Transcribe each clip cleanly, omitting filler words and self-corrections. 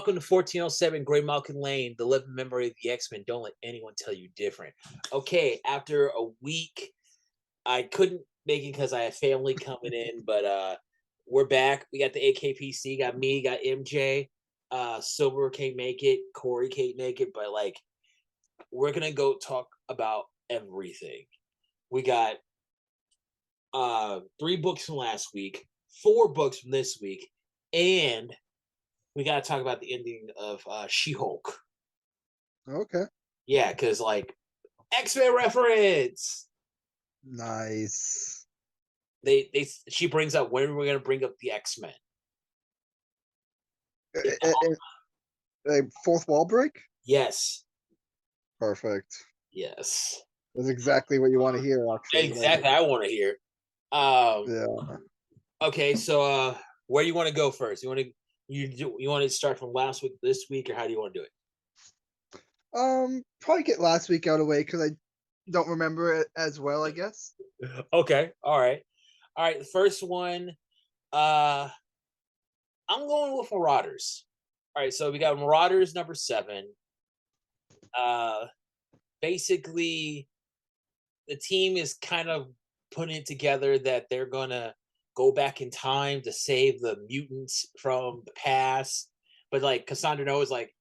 welcome to 1407 Gray Malkin Lane, the living memory of the X-Men. Don't let anyone tell you different. Okay, after a week, I couldn't make it because I had family coming in, but we're back. We got the AKPC, got me, got MJ. Silver can't make it, Corey can't make it, but like we're gonna go talk about everything. We got 3 books from last week, 4 books from this week, and we got to talk about the ending of She-Hulk. Okay. Yeah, because like X-Men reference. Nice. She brings up when we're gonna bring up the X-Men. Fourth wall break? Yes. Perfect. Yes. That's exactly what you want to hear, actually. Exactly. I want to hear. Yeah. Okay, so where do you want to go first? You want to start from last week, this week, or how do you want to do it? Probably get last week out of the way because I don't remember it as well, I guess. Okay. All right. All right. The first one, I'm going with Marauders. All right, so we got Marauders number 7. Basically, the team is kind of putting it together that they're gonna go back in time to save the mutants from the past. But like Cassandra Noah is like,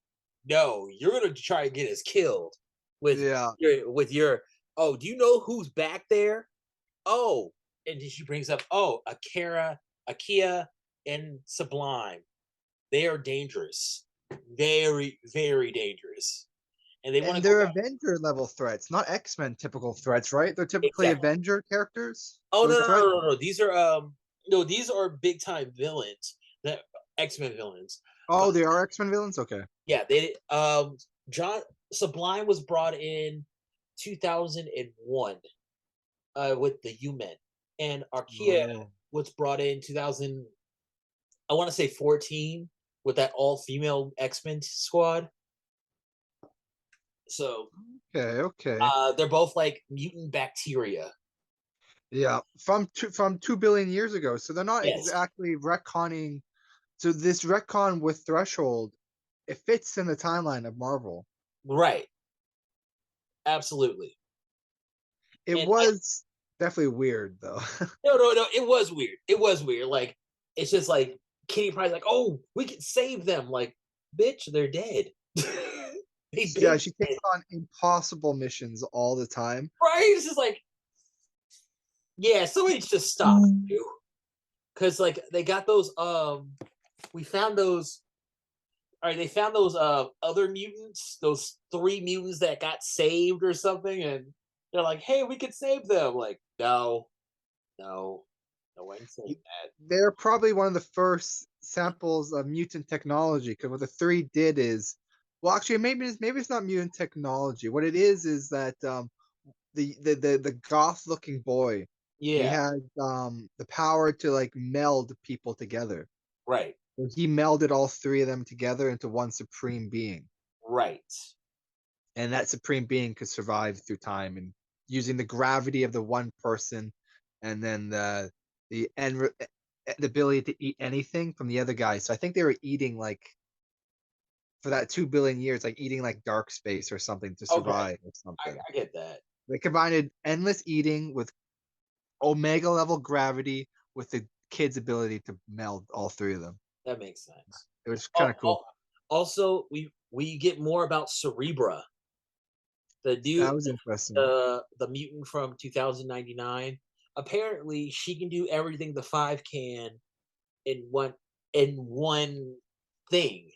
no, you're gonna try and get us killed with Yeah. your oh, do you know who's back there? Oh, and then she brings up, oh, Akia, and Sublime. They are dangerous. Very, very dangerous. And they want And to go they're back. Avenger level threats, not X-Men typical threats, right? They're typically Exactly. Avenger characters. Oh no, Those no, threats. no, no, no. These are no, these are big time villains. That X-Men villains. But Oh, they are X-Men villains? Okay. yeah, they John Sublime was brought in 2001 with the U-Men. And Archaea Oh. was brought in 2000, I want to say 14 with that all-female X-Men squad. So Okay. they're both like mutant bacteria. Yeah. From 2 billion years ago. So they're not Yes. exactly retconning. So this retcon with Threshold, it fits in the timeline of Marvel. Right. Absolutely. It And was definitely weird though. no, no, no. It was weird. It was weird. Like it's just like Kitty Pryde's like, oh, we can save them. Like, bitch, they're dead. They Yeah, been she dead. takes on impossible missions all the time. Right? It's just like, yeah, somebody just stop you. Cause like they got those we found those all right, they found those other mutants, those 3 mutants that got saved or something, and they're like, hey, we could save them. Like, no, no, no, I ain't saying that. They're probably one of the first samples of mutant technology because what the three did is, well, actually, maybe it's not mutant technology. What it is that the goth looking boy, he Yeah, had the power to like meld people together. right, So he melded all three of them together into one supreme being, right. and that supreme being could survive through time and using the gravity of the one person, and then the ability to eat anything from the other guy. So I think they were eating like for that 2 billion years, like eating like dark space or something to Okay, survive or something. I get that. They combined endless eating with omega level gravity with the kid's ability to meld all three of them. That makes sense. It was kind Oh, of cool. also, we get more about Cerebra, the That dude, was interesting. the mutant from 2099. Apparently, she can do everything the Five can in one thing.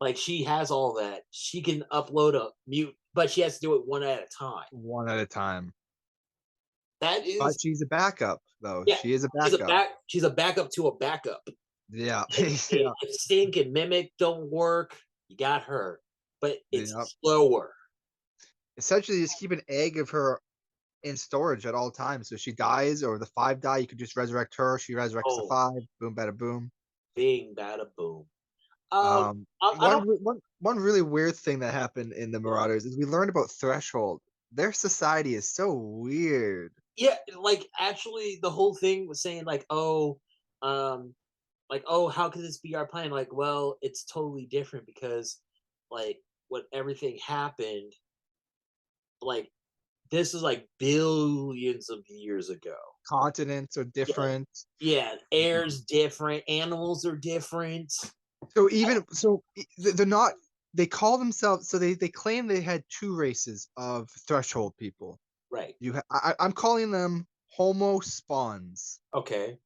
Like she has all that. She can upload a mute, but she has to do it one at a time. One at a time. That But is, she's a backup, though. yeah. She is a backup. She's a backup to a backup. Yeah. If Yeah. Stink and Mimic don't work, you got her. But Yeah. it's slower. Essentially, just keep an egg of her in storage at all times. So if she dies or the five die, you could just resurrect her. She resurrects the Oh, five. Boom, bada boom. bing, bada, boom. I don't. One really weird thing that happened in the Marauders is we learned about Threshold. Their society is so weird. Yeah, like actually, the whole thing was saying like, oh, um, like, oh, how could this be our plan? Like, well, it's totally different because, like, when everything happened, like, this is like billions of years ago. Continents are Yeah, different. yeah. Air's different. Animals are different. So they're not. They call themselves. So they claim they had two races of threshold people. Right. I'm calling them Homo spawns Okay.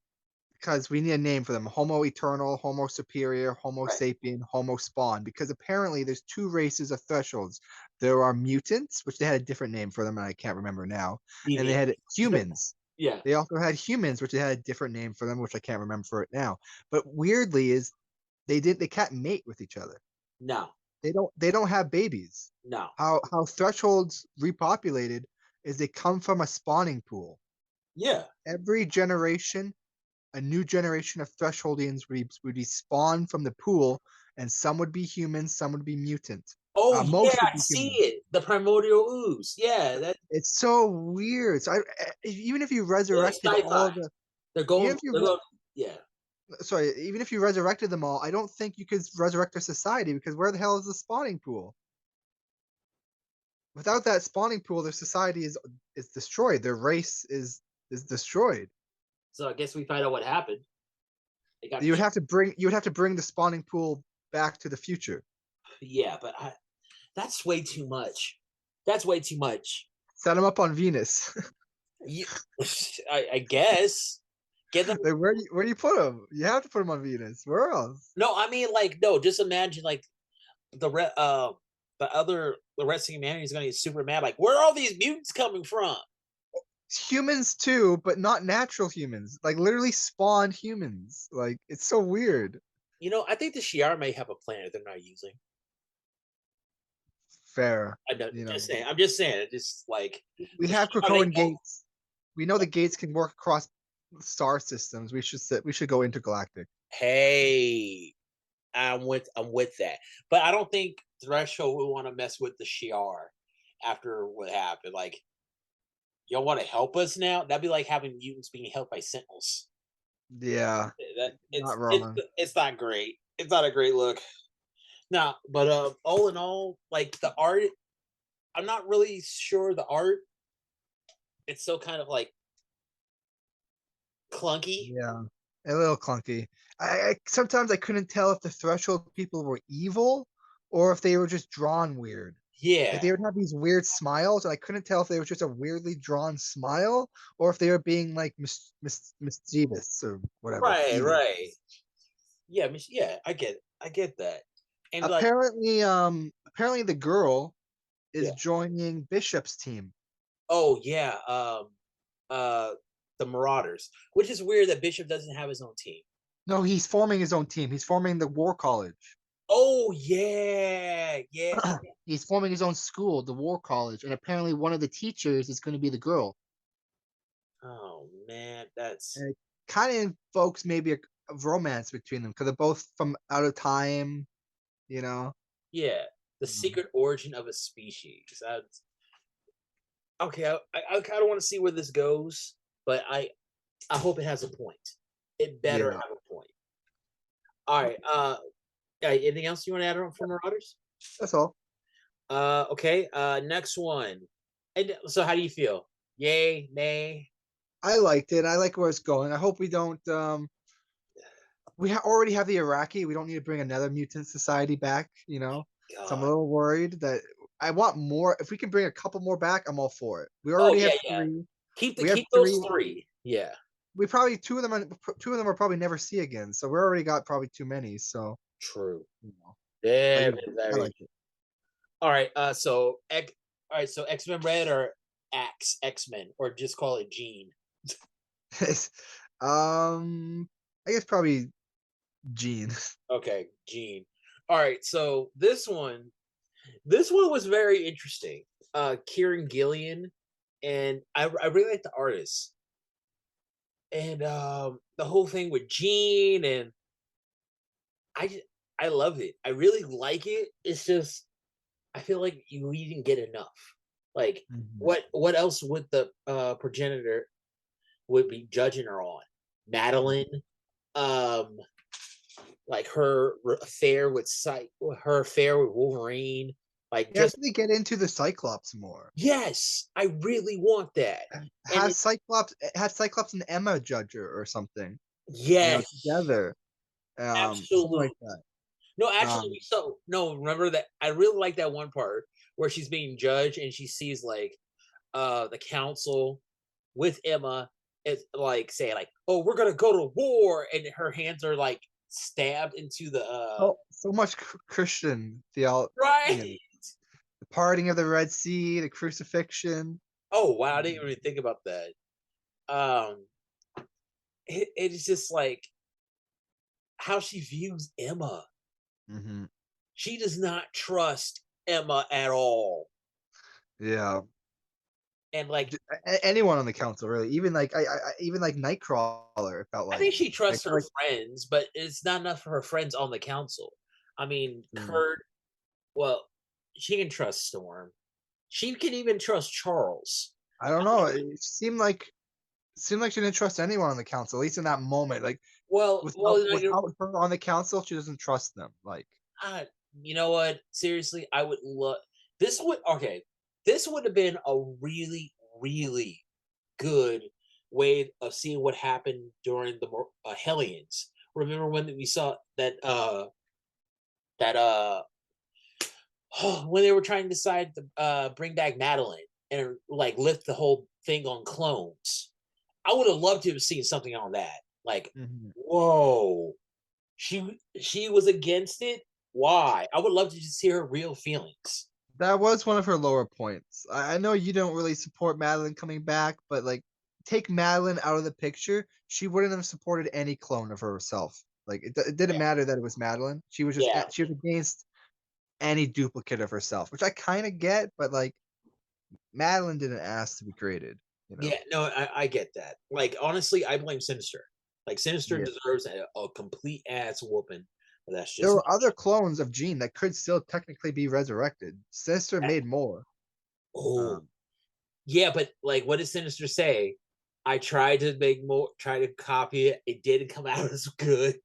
because we need a name for them: Homo eternal, Homo superior, Homo Right. sapien, Homo spawn. Because apparently there's two races of thresholds. There are mutants, which they had a different name for them, and I can't remember now. And they Deviant. had humans. Yeah. They also had humans, which they had a different name for them, which I can't remember for it now. But weirdly, is they can't mate with each other. No. They don't have babies. No. How thresholds repopulated is they come from a spawning pool. Yeah. Every generation, a new generation of thresholdians would be spawned from the pool, and some would be humans, some would be mutant. Oh yeah, Most would I be see human. it. The primordial ooze. Yeah, that It's so weird. So even if you really resurrected all sci-fi. of the, They're even going. if you They're going. Yeah. sorry, even if you resurrected them all, I don't think you could resurrect their society because where the hell is the spawning pool? Without that spawning pool, their society is destroyed. Their race is destroyed. So I guess we find out what happened. They got. You would have to bring the spawning pool back to the future. Yeah, but that's way too much. That's way too much. Set them up on Venus. You, I guess get them. Like where do you put them? You have to put them on Venus. Where else? No, I mean like no. Just imagine like the rest of humanity is going to get super mad. Like, where are all these mutants coming from? Humans too, but not natural humans. Like literally spawned humans. Like it's so weird. I think the Shi'ar may have a planet they're not using. Fair. I don't, You know, just saying. I'm just saying. It's just like we the have Shi'ar, they Krakoan know. gates. We know the gates can work across star systems. We should go intergalactic. Hey, I'm with that, but I don't think Threshold would want to mess with the Shi'ar after what happened. Like, y'all want to help us now? That'd be like having mutants being helped by Sentinels. Yeah, That not it's wrong. it's not great. It's not a great look. Nah, but all in all, like the art, I'm not really sure the art. It's so kind of like clunky. Yeah, a little clunky. I sometimes I couldn't tell if the threshold people were evil or if they were just drawn weird. Like Yeah, they would have these weird smiles, and I couldn't tell if they were just a weirdly drawn smile or if they were being like mischievous or whatever, right, evil. right. Yeah, yeah, I get that. And like, Apparently the girl is yeah. joining Bishop's team. Oh yeah, uh, the Marauders, which is weird that Bishop doesn't have his own team. No, he's forming his own team. He's forming the War College. Oh yeah, yeah. He's forming his own school, the War College, and apparently one of the teachers is going to be the girl. Oh man, that's And it kind of invokes maybe a romance between them because they're both from out of time, you know. yeah. The secret origin of a species. Okay, I kind of want to see where this goes, but I hope it has a point. It better Yeah, have a point. All right. Anything else you want to add on for Marauders? that's all. Okay. Next one. And so, how do you feel? Yay, nay? I liked it. I like where it's going. I hope we don't. Already have the Iraqi. We don't need to bring another mutant society back. You know, so I'm a God. little worried that I want more. If we can bring a couple more back, I'm all for it. We Oh already yeah, have yeah. three. Keep We have those three. three. Yeah. We probably two of them will probably never see again. So we already got probably too many. So True. you know, but Very, you know, I very. like it. All right. All right. So X-Men Red or X-Men, or just call it Gene. I guess probably Gene. Okay, Gene. All right. So this one was very interesting. Kieran Gillian, and I really like the artist, and the whole thing with Gene, and I I love it. I really like it. It's just I feel like we didn't get enough. Like Mhm. what else would the progenitor would be judging her on? Madeline, um, like her affair with Wolverine, like Yeah, just after they get into the Cyclops more. yes, I really want that. And Have Cyclops and Emma judge her or something, yes, together. Something absolutely. like that. No, actually, Um, no. Remember that I really like that one part where she's being judged and she sees like the council with Emma is like saying like, "Oh, we're gonna go to war," and her hands are like stabbed into the so much Christian theology, right. the parting of the Red Sea, the crucifixion. Oh wow, I didn't even think about that. Um, it's just like how she views Emma. Hmm. She does not trust Emma at all, Yeah, and like anyone on the council really, even like even like Nightcrawler. It felt I think she like trusts her like friends, but it's not enough for her friends on the council. I mean, mm, Kurt. Well, she can trust Storm. She can even trust Charles. I don't know. It seemed like she didn't trust anyone on the council, at least in that moment. Like Like, without her on the council, she doesn't trust them. Like uh, you know what? Seriously, I would love this. Would okay? This would have been a really, really good way of seeing what happened during the Hellions. Remember when we saw that that when they were trying to decide to bring back Madeline and like lift the whole thing on clones. I would have loved to have seen something on that. Like, mhm. whoa, she was against it. Why? I would love to just hear her real feelings. That was one of her lower points. I know you don't really support Madeline coming back, but like take Madeline out of the picture, she wouldn't have supported any clone of herself. Like it didn't Yeah, matter that it was Madeline. yeah, She was against any duplicate of herself, which I kind of get, but like Madeline didn't ask to be created, you know. yeah. No, I get that. Like, honestly, I blame Sinister. Like, Sinister Yeah. deserves a complete ass whooping. But that's There just were other clones of Jean that could still technically be resurrected. Sinister made more. oh Um, yeah, but like, what did Sinister say? I tried to make more, try to copy it. It didn't come out as good.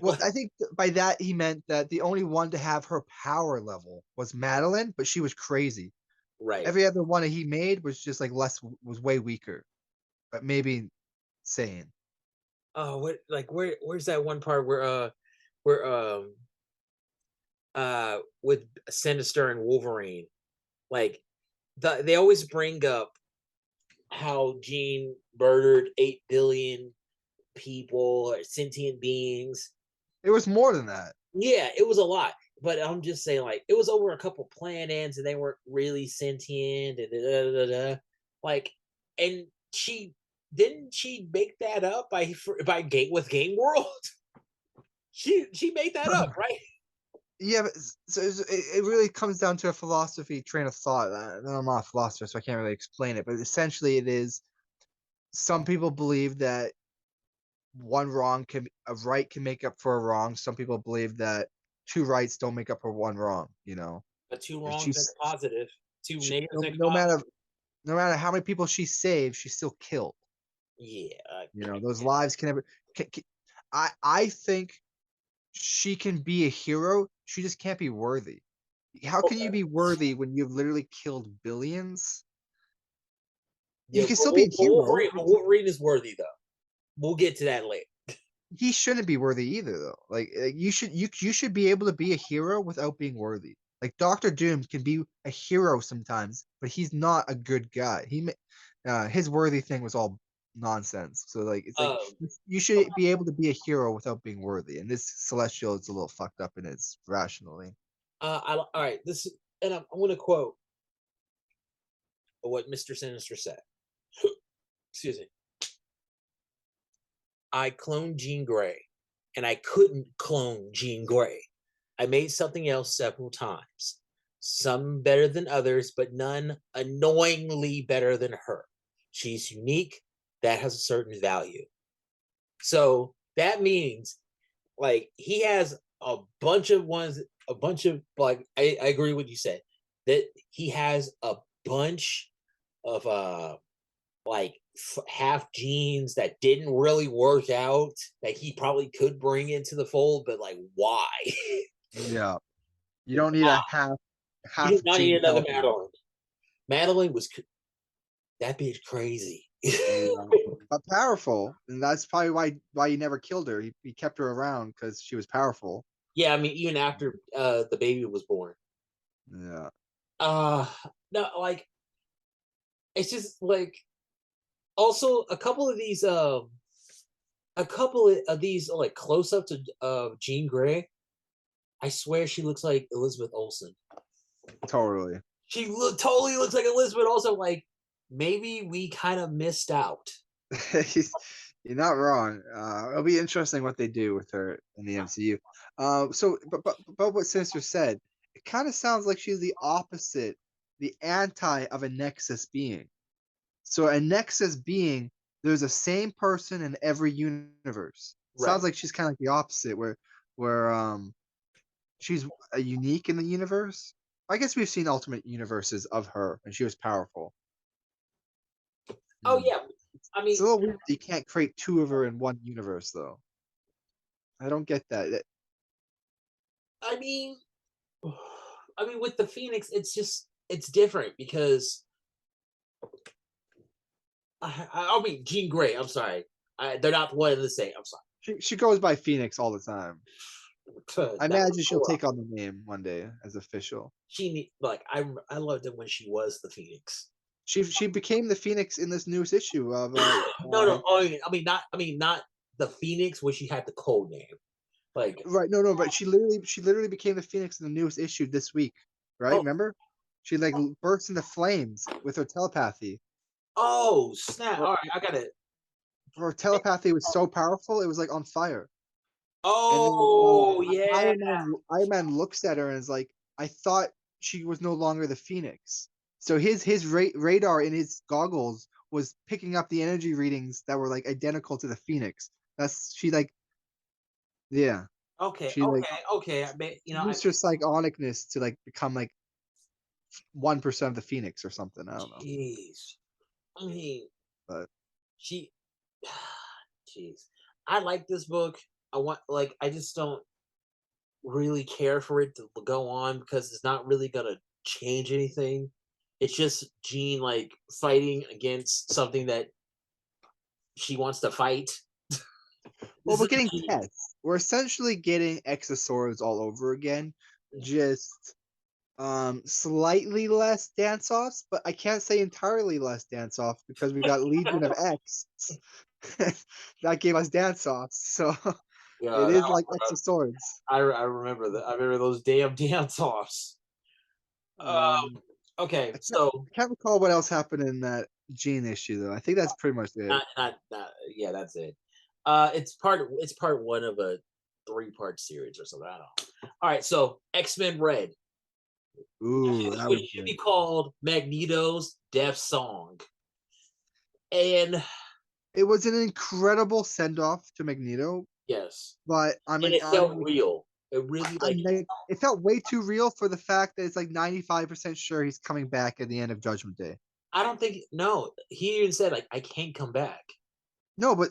well, I think by that he meant that the only one to have her power level was Madeline, but she was crazy. Right. Every other one that he made was just like was way weaker, but maybe sane. Oh, what like where's that one part where with Sinister and Wolverine, like they always bring up how Jean murdered 8 billion people or sentient beings. It was more than that. Yeah, it was a lot. But I'm just saying, like, it was over a couple planets, and they weren't really sentient, and like, and she make that up by Game World? She made that up, right? Yeah, but it really comes down to a philosophy train of thought. And I'm not a philosopher, so I can't really explain it. But essentially, it is some people believe that a right can make up for a wrong. Some people believe that two rights don't make up for one wrong. You know, But two and wrongs make a positive. Two negatives make a no positive. matter how many people she saved, she still killed. Yeah, You know, those lives can never. I think she can be a hero. She just can't be worthy. How can you okay. be worthy when you've literally killed billions? Yeah, You can still be a hero. Wolverine is worthy though. We'll get to that later. He shouldn't be worthy either, though. You should be able to be a hero without being worthy. Like Doctor Doom can be a hero sometimes, but he's not a good guy. His worthy thing was all nonsense. So like it's like Um, you should be able to be a hero without being worthy. And this Celestial is a little fucked up in its rationally. all right. And I'm going to quote what Mr. Sinister said. Excuse me. I cloned Jean Grey, and I couldn't clone Jean Grey. I made something else several times, some better than others, but none annoyingly better than her. She's unique. That has a certain value. So that means, like, he has a bunch of ones, a bunch of, like, I agree with what you said, that he has a bunch of like half genes that didn't really work out that he probably could bring into the fold, but like why? Yeah. You don't need a You half do not need gene another Falcon. Madeline. Madeline was that bitch crazy. Yeah. But powerful, and that's probably why he never killed her. He kept her around because she was powerful. Yeah, I mean, even after the baby was born. Yeah. Uh no, like it's just like also a couple of these like close ups of Jean Grey. I swear she looks like Elizabeth Olsen. Totally. Totally looks like Elizabeth Olsen. Like maybe we kind of missed out. You're not wrong. It'll be interesting what they do with her in the MCU. But what Sinister said, it kind of sounds like she's the opposite, the anti of a Nexus being. So a Nexus being, there's the same person in every universe. Right. Sounds like she's kind of like the opposite, where she's unique in the universe. I guess we've seen alternate universes of her, and she was powerful. Oh Hmm. yeah. I It's mean, a little weird that you can't create two of her in one universe, though. I don't get that. I mean, I mean, with the Phoenix, it's different because I mean Jean Grey. I'm sorry, they're not one and the same. I'm sorry. She goes by Phoenix all the time. I That imagine she'll was take on the name one day as official. like I loved it when she was the Phoenix. She became the Phoenix in this newest issue of No. I mean not the Phoenix when she had the code name. Like right, no, but she literally became the Phoenix in the newest issue this week, right? oh Remember? She like burst into flames with her telepathy. oh snap! Her, All right, I got it. her telepathy was so powerful, it was like on fire. And then Oh yeah. Iron Man looks at her and is like, I thought she was no longer the Phoenix. So his radar in his goggles was picking up the energy readings that were like identical to the Phoenix. That's she like yeah. Okay, She like okay. I mean, she used her psionicness to like become like 1% of the Phoenix or something. I don't know. jeez. I mean, But she. Jeez, I like this book. I just don't really care for it to go on because it's not really gonna change anything. It's just Jean like fighting against something that she wants to fight. well, This we're is getting Jean. tests. We're essentially getting Exoswords all over again. Just slightly less dance offs, but I can't say entirely less dance offs because we got Legion of X that gave us dance offs. So it Yeah, is like X of Swords. I remember that. I remember those damn dance offs. Um, Okay, I can't, so I can't recall what else happened in that Gene issue though. I think that's pretty much it. not yeah, that's it. It's part one of a 3-part series or something. I don't know. All right, so X-Men Red, Ooh, that was which should good. be called Magneto's Death Song. And It was an incredible send off to Magneto, yes, but and it felt real. It really like it felt way too real for the fact that it's like 95% sure he's coming back at the end of Judgment Day. I don't think no. He even said like I can't come back. No, but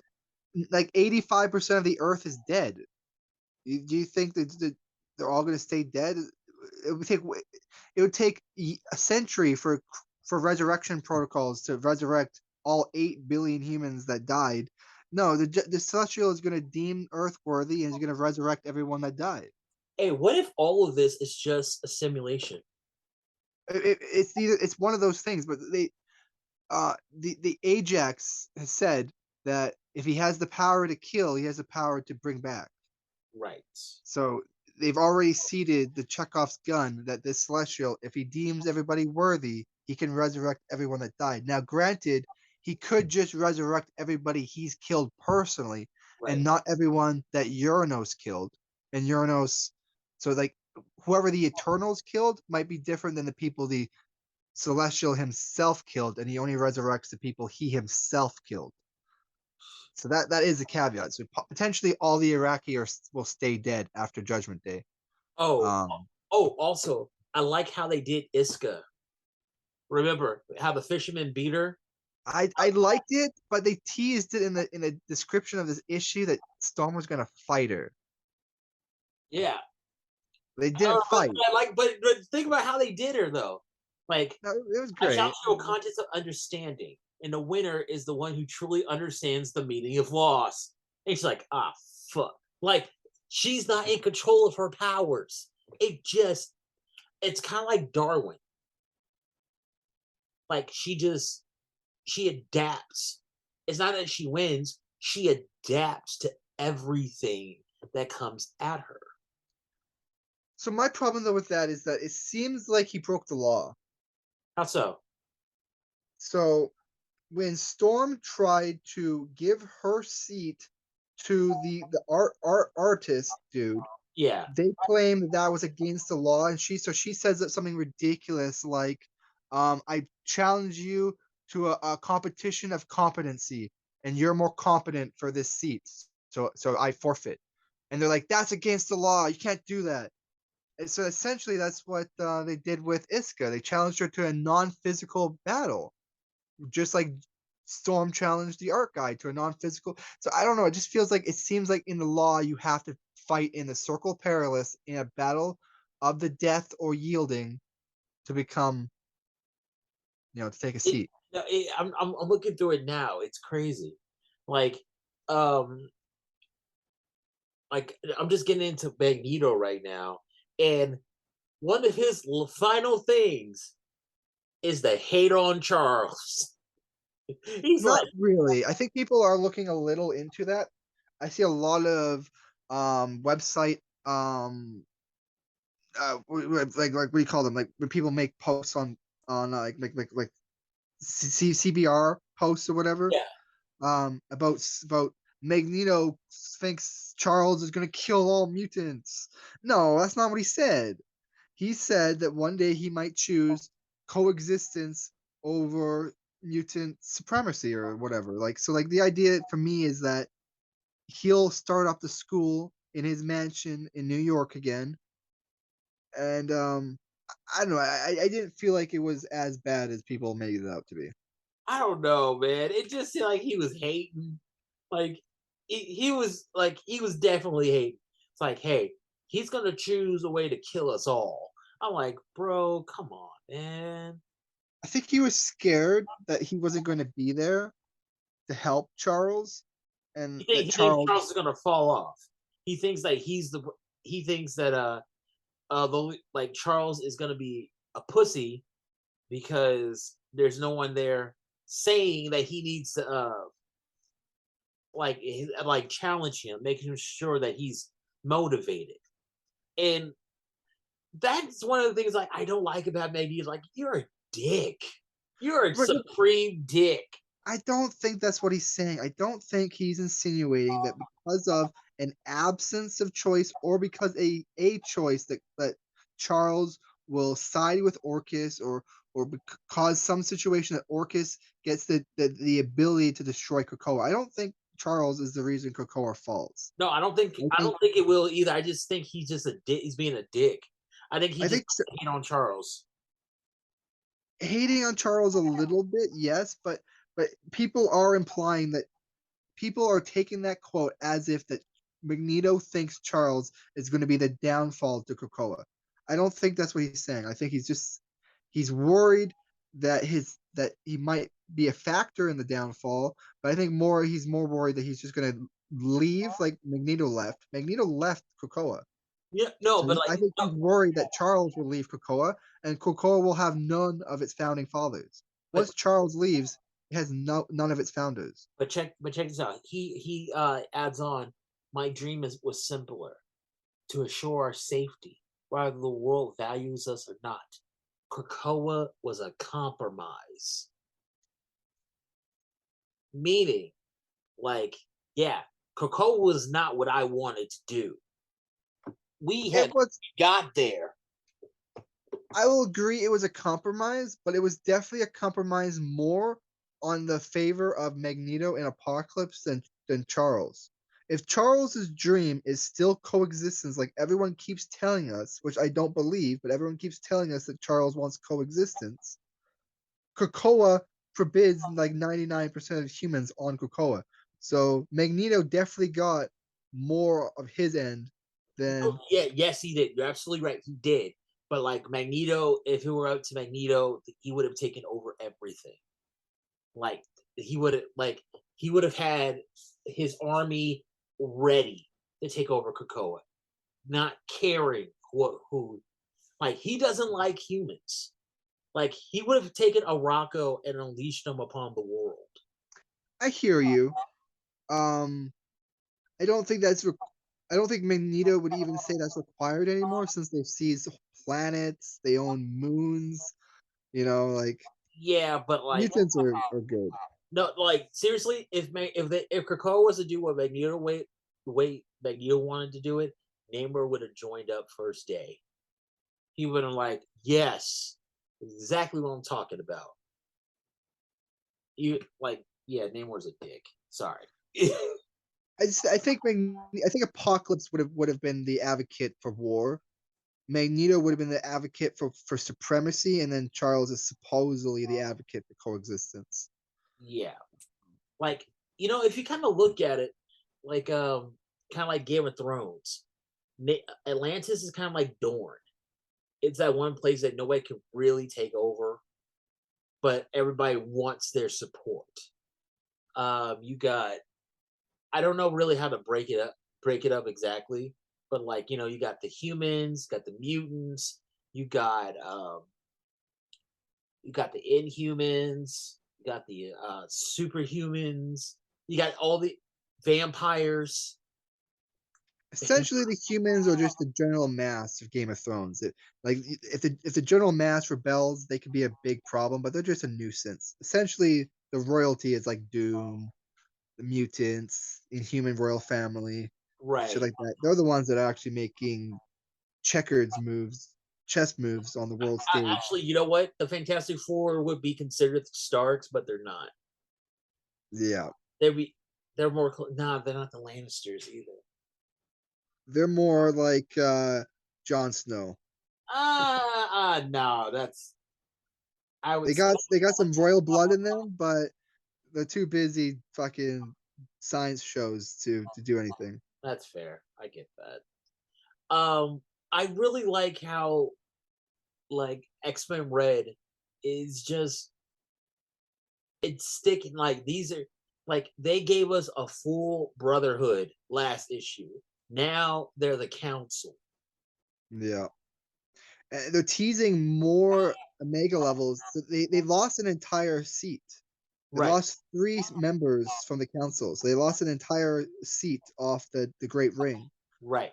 like 85% of the Earth is dead. Do you think that they're all going to stay dead? It would take a century for resurrection protocols to resurrect all 8 billion humans that died. No, the Celestial is going to deem Earth worthy and is going to resurrect everyone that died. Hey, what if all of this is just a simulation? It's one of those things, but the Ajax has said that if he has the power to kill, he has the power to bring back. Right. So they've already seeded the Chekhov's gun that this Celestial, if he deems everybody worthy, he can resurrect everyone that died. Now, granted, he could just resurrect everybody he's killed personally, and Right. not everyone that Uranos killed. And Uranos, so like whoever the Eternals killed might be different than the people the Celestial himself killed, and he only resurrects the people he himself killed. So that is a caveat. So potentially all the Iraqi will stay dead after Judgment Day. Oh, Um, also, I like how they did Iska. Remember how the fisherman beat her? I liked it, but they teased it in the description of this issue that Storm was gonna fight her. Yeah. They didn't fight. But think about how they did her though. Like No, it was I shall great. show contest of understanding, and the winner is the one who truly understands the meaning of loss. And she's like, ah, fuck. Like she's not in control of her powers. It's kind of like Darwin. Like she adapts. It's not that she wins, she adapts to everything that comes at her. So my problem though with that is that it seems like he broke the law. How so? So when Storm tried to give her seat to the artist dude, Yeah. they claimed that was against the law, and she says that something ridiculous like, I challenge you to a competition of competency, and you're more competent for this seat, so I forfeit. And they're like, that's against the law. You can't do that. And so essentially, that's what they did with Iska. They challenged her to a non-physical battle, just like Storm challenged the art guy to a non-physical. So I don't know. It just feels like it seems like in the law you have to fight in the Circle Perilous in a battle of the death or yielding to become, to take a seat. I'm looking through it now. It's crazy. Like, um, like I'm just getting into Magneto right now, and one of his final things is the hate on Charles. He's Not like, really. I think people are looking a little into that. I see a lot of website like what do you call them? Like when people make posts on like CBR posts or whatever. yeah, About Magneto thinks Charles is gonna kill all mutants. No, that's not what he said. He said that one day he might choose coexistence over mutant supremacy or whatever. Like so, like the idea for me is that he'll start up the school in his mansion in New York again, and I don't know. I didn't feel like it was as bad as people made it out to be. I don't know, man. It just seemed like he was hating. Like he was definitely hating. It's like, hey, he's gonna choose a way to kill us all. I'm like, bro, come on, man. I think he was scared that he wasn't going to be there to help Charles, and that He thinks Charles. Charles is gonna fall off. He thinks that he thinks that like Charles is gonna be a pussy because there's no one there saying that he needs to like challenge him, making sure that he's motivated. And that's one of the things like I don't like about Maggie. Like you're a dick. You're a But supreme dick. I don't think that's what he's saying. I don't think he's insinuating that because of an absence of choice or because a choice that Charles will side with Orcus or cause some situation that Orcus gets the ability to destroy Krakoa. I don't think Charles is the reason Krakoa falls. No, I don't think it will either. I just think he's just a dick. He's being a dick. I think he I just think hate on Charles. hating on Charles a little bit, yes, but people are implying that people are taking that quote as if that Magneto thinks Charles is going to be the downfall to Krakoa. I don't think that's what he's saying. I think he's worried that he might be a factor in the downfall, but I think he's more worried that he's just going to leave like Magneto left. Magneto left Krakoa. Yeah, no, So but like I think no, he's worried that Charles will leave Krakoa, and Krakoa will have none of its founding fathers. but Once Charles leaves, it has none of its founders. but check this out. He adds on. My dream was simpler, to assure our safety, whether the world values us or not. Krakoa was a compromise, meaning like yeah, Krakoa was not what I wanted to do. We It had was got there. I will agree it was a compromise, but it was definitely a compromise more on the favor of Magneto and Apocalypse than Charles. If Charles's dream is still coexistence, like everyone keeps telling us, which I don't believe, but everyone keeps telling us that Charles wants coexistence, Krakoa forbids like 99% of humans on Krakoa. So Magneto definitely got more of his end than Yeah, yes, he did. You're absolutely right. He did. But like Magneto, if it were up to Magneto, he would have taken over everything. Like he would have had his army ready to take over Krakoa, not caring who. Like he doesn't like humans. Like he would have taken a Rocco and unleashed them upon the world. I hear you. Um, I don't think that's I don't think Magneto would even say that's required anymore since they seize planets, they own moons. Like Yeah, but like mutants are good. no, like seriously, if Krakoa was to do what wait Magneto wanted to do it, Namor would have joined up first day. He would have like, yes, exactly what I'm talking about. You like, yeah, Namor's a dick. Sorry. I think Apocalypse would have been the advocate for war. Magneto would have been the advocate for supremacy, and then Charles is supposedly the advocate for coexistence. Yeah, like if you kind of look at it, like kind of like Game of Thrones, Atlantis is kind of like Dorne. It's that one place that nobody can really take over, but everybody wants their support. You got I don't know really how to break it up exactly, but like you got the humans, got the mutants, you got the Inhumans, you got the superhumans, you got all the vampires. Essentially, the humans are just the general mass of Game of Thrones. Like if the general mass rebels, they could be a big problem, but they're just a nuisance. Essentially, the royalty is like Doom, the mutants, Inhuman royal family, shit Right. like that. They're the ones that are actually making checkers moves, chess moves on the world stage. Actually, you know what? The Fantastic Four would be considered the Starks, but they're not. Yeah, They'd be they're more nah, they're not the Lannisters either. they're more like Jon Snow. No, that's I would They got some royal blood in them, but they're too busy fucking science shows to do anything. that's fair. I get that. I really like how like X-Men Red is just it's sticking like these are like they gave us a full brotherhood last issue. Now they're the council. Yeah. They're teasing more Omega levels. So they lost an entire seat. They Right, lost three members from the council. So they lost an entire seat off the Great Ring. right.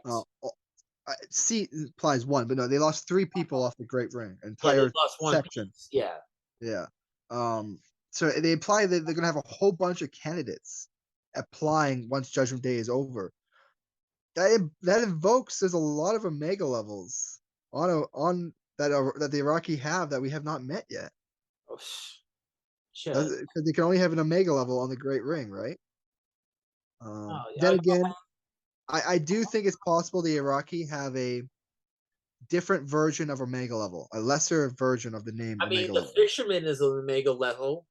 Seat implies one, but no, they lost three people off the Great Ring, Yeah, they entire lost one section. piece. Yeah. Yeah. So they imply that they're gonna have a whole bunch of candidates applying once Judgment Day is over. That invokes there's a lot of Omega levels on that the Iraqi have that we have not met yet. Oh, shit. Because they can only have an Omega level on the Great Ring, right? Oh, yeah. Then again, I do think it's possible the Iraqi have a different version of Omega level, a lesser version of the name I mean, Omega the level. fisherman is an omega level.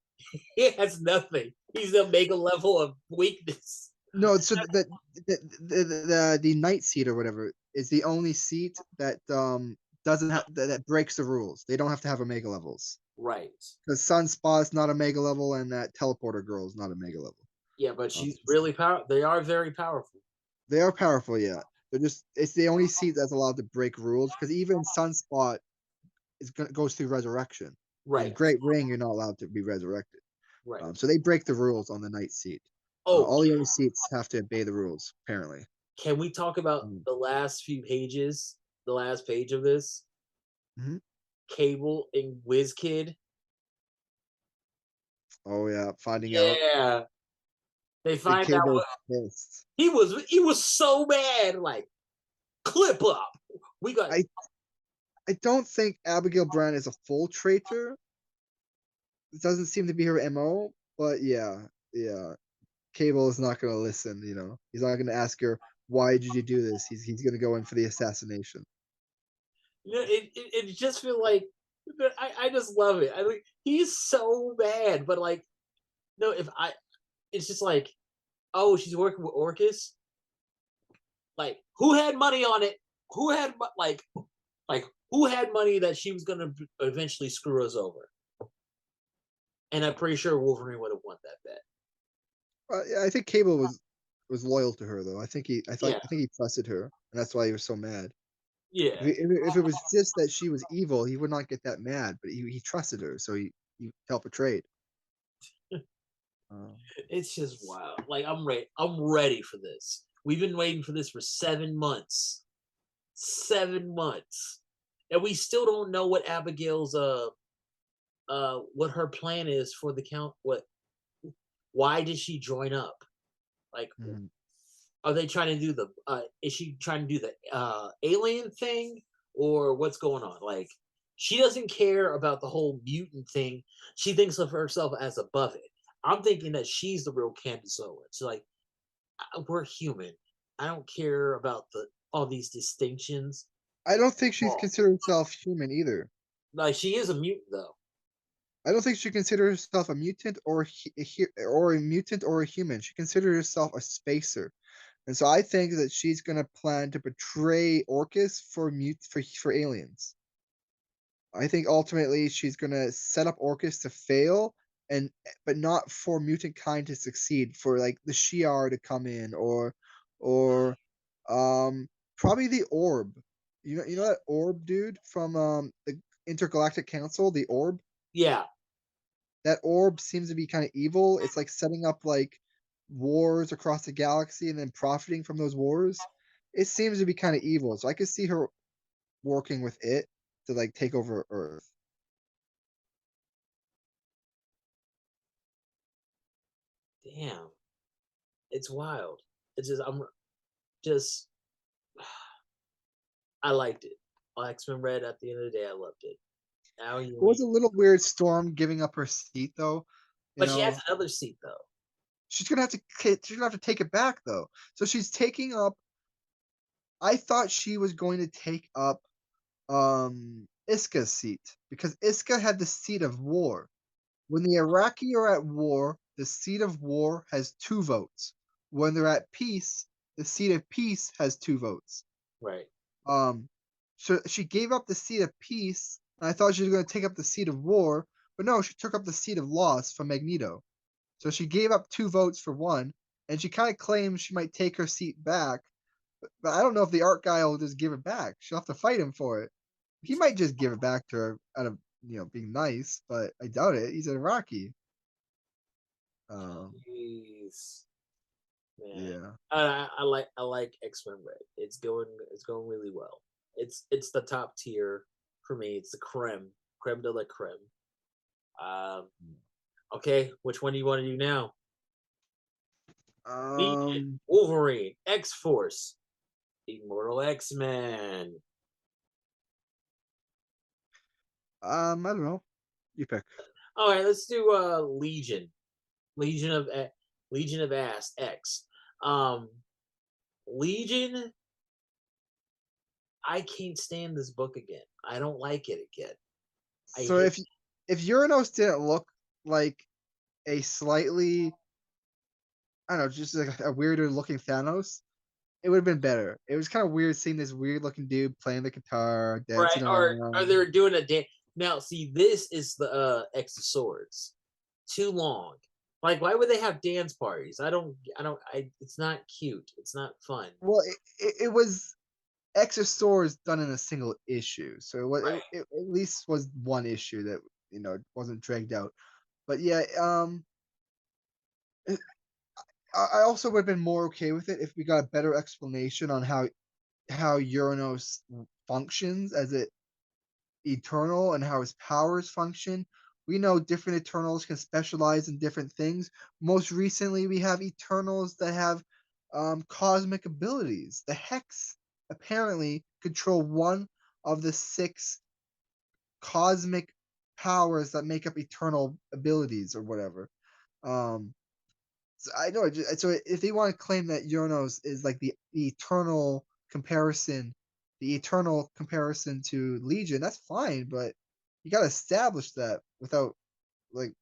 He has nothing. He's the omega level of weakness. No, so the night seat or whatever is the only seat that doesn't have that breaks the rules. They don't have to have Omega levels Right. because Sunspot is not a Mega level and that Teleporter girl is not a Mega level. Yeah, but she's really powerful. They are very powerful. They are powerful, yeah. They're just it's the only seat that's allowed to break rules because even Sunspot goes through resurrection. In Right. Great Ring, you're not allowed to be resurrected. Right. So they break the rules on the night seat. Oh, All the other seats have to obey the rules, apparently. can we talk about Mm. the last few pages? The last page of this? Mhm. Cable and WizKid. Oh yeah, finding out Yeah. They the find out Cable's what pissed. he was so mad, like clip up. We got I don't think Abigail Brand is a full traitor. It doesn't seem to be her MO, but yeah. Cable is not gonna listen, He's not gonna ask her, why did you do this? He's gonna go in for the assassination. it just feel like I just love it. I mean, he's so bad, but like, no, if I, it's just like, oh, she's working with Orcus. Like, who had money on it? Who had like who had money that she was gonna eventually screw us over? And I'm pretty sure Wolverine would have won that bet. Yeah, I think Cable was loyal to her though. Yeah, I think he trusted her, and that's why he was so mad. yeah. If it was just that she was evil, he would not get that mad. But he trusted her, so he helped a trade. Um, It's just wild. Like I'm ready. I'm ready for this. We've been waiting for this for 7 months. 7 months, and we still don't know what Abigail's what her plan is for the count. What? Why did she join up? Like, mhm. are they trying to do the? Is she trying to do the alien thing, or what's going on? Like, she doesn't care about the whole mutant thing. She thinks of herself as above it. I'm thinking that she's the real Candace Owens. Like, we're human. I don't care about the all these distinctions. I don't think she's Oh, considered herself human either. like she is a mutant though. I don't think she considers herself a mutant or a mutant or a human. She considers herself a spacer. And so I think that she's gonna plan to betray Orcus for aliens. I think ultimately she's gonna set up Orcus to fail, and but not for mutant kind to succeed. For like the Shi'ar to come in, or probably the Orb. You know that Orb dude from the Intergalactic Council, the Orb. Yeah, That Orb seems to be kind of evil. It's like setting up like wars across the galaxy and then profiting from those wars. It seems to be kind of evil. So I could see her working with it to like take over Earth. damn, it's wild. It's just I'm just I liked it. X-Men Red. At the end of the day, I loved it. Now It was a little weird Storm giving up her seat though. You but she has know, another seat though. she's gonna have to take it back though. So she's taking up I thought she was going to take up Iska's seat because Iska had the seat of war. When the Iraqi are at war, the seat of war has 2 votes. When they're at peace, the seat of peace has 2 votes. Right. Um, so she gave up the seat of peace, and I thought she was going to take up the seat of war, but no, she took up the seat of loss from Magneto. So she gave up 2 votes for one, and she kind of claims she might take her seat back, but I don't know if the art guy will just give it back. She'll have to fight him for it. He might just give it back to her out of being nice, but I doubt it. He's a Iraqi. Um, Jeez, man. yeah. I like X-Men Red. It's going really well. It's the top tier for me. It's the creme de la creme. Um, okay, which one do you want to do now? Legion, Um, Wolverine, X Force, Immortal X-Men. I don't know. You pick. All right, let's do Legion. Legion of Legion of Ass X. Um, Legion. I can't stand this book again. I don't like it again. I So hate. if Uranus didn't look like a slightly, I don't know, just like a weirder looking Thanos, it would have been better. It was kind of weird seeing this weird looking dude playing the guitar, Right? dancing Or are around. they doing a dance? Now, see, this is the X of Swords. Too long. Like, why would they have dance parties? I. It's not cute. It's not fun. Well, it was Exosaurus done in a single issue, so Right. it at least was one issue that wasn't dragged out. But yeah, I also would have been more okay with it if we got a better explanation on how Uranus functions as it eternal and how his powers function. We know different Eternals can specialize in different things. Most recently, we have Eternals that have cosmic abilities. The Hex apparently control one of the 6 cosmic powers that make up Eternal abilities or whatever. Um, so I know. So if they want to claim that Uranus is like the eternal comparison to Legion, that's fine. But you gotta establish that without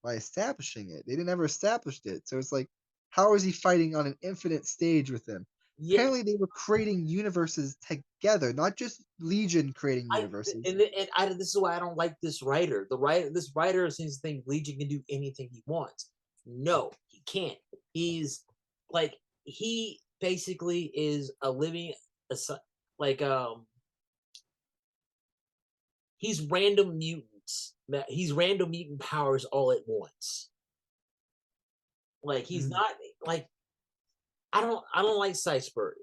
by establishing it. They didn't ever established it. So it's like, how is he fighting on an infinite stage with them? Yeah, Apparently they were creating universes together, not just Legion creating universes. this is why I don't like this writer. This writer seems to think Legion can do anything he wants. No, he can't. He's like he basically is a living, like he's random mutants. He's random mutant powers all at once. Like he's Mm. not like I don't like Cy Spurrier.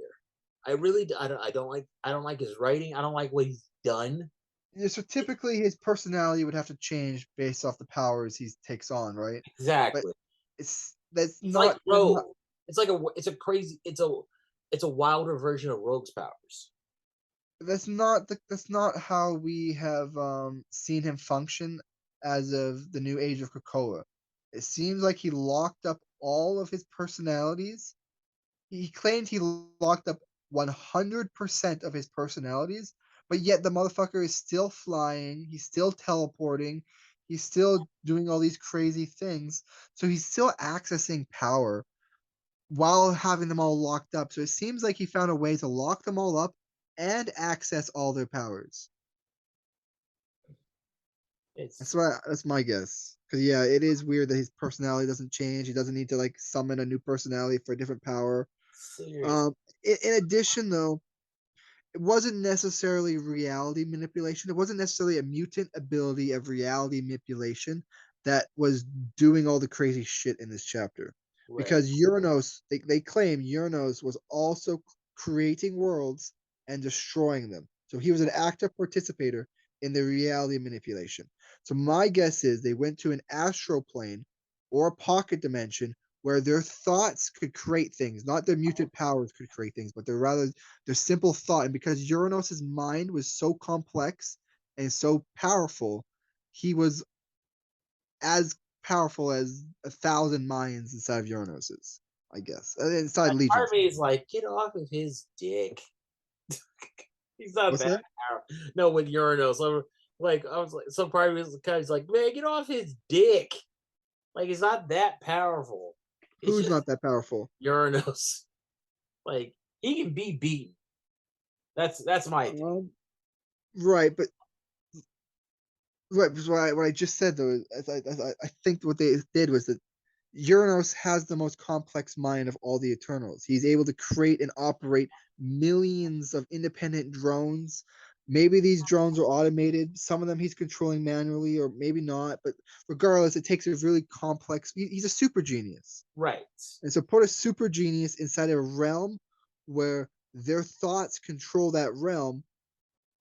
I really I don't like his writing. I don't like what he's done. Yeah, so typically his personality would have to change based off the powers he takes on, right? But Exactly. that's It's like not they're not Rogue. It's a wilder version of Rogue's powers. that's not how we have seen him function as of the new age of Krakoa. It seems like he locked up all of his personalities. He claimed he locked up 100% of his personalities, but yet the motherfucker is still flying, he's still teleporting, he's still doing all these crazy things. So he's still accessing power while having them all locked up. So it seems like he found a way to lock them all up and access all their powers. It's That's my guess. Cause yeah, it is weird that his personality doesn't change. He doesn't need to like summon a new personality for a different power. serious. Um, in addition, though, it wasn't necessarily reality manipulation. It wasn't necessarily a mutant ability of reality manipulation that was doing all the crazy shit in this chapter. Right. Because Uranos, they claim Uranos was also creating worlds and destroying them. So he was an active participator in the reality manipulation. So my guess is they went to an astral plane or a pocket dimension where their thoughts could create things, not their mutant powers could create things, but their simple thought. And because Uranos' mind was so complex and so powerful, he was as powerful as 1,000 minds inside of Uranos's, I guess. Inside Part of Legion's. me is like, get off of his dick. He's not What's that that? powerful. No, with Uranus, I was like, some part of me is kind of like, man, get off his dick. Like, he's not that powerful. It's Who's just not that powerful? Uranus. Like, he can be beaten. That's my opinion. Right, but right, because what I just said though, I think what they did was that Uranos has the most complex mind of all the Eternals. He's able to create and operate millions of independent drones. Maybe these drones are automated. Some of them he's controlling manually, or maybe not. But regardless, it takes a really complex. He's a super genius, Right. and so put a super genius inside a realm where their thoughts control that realm.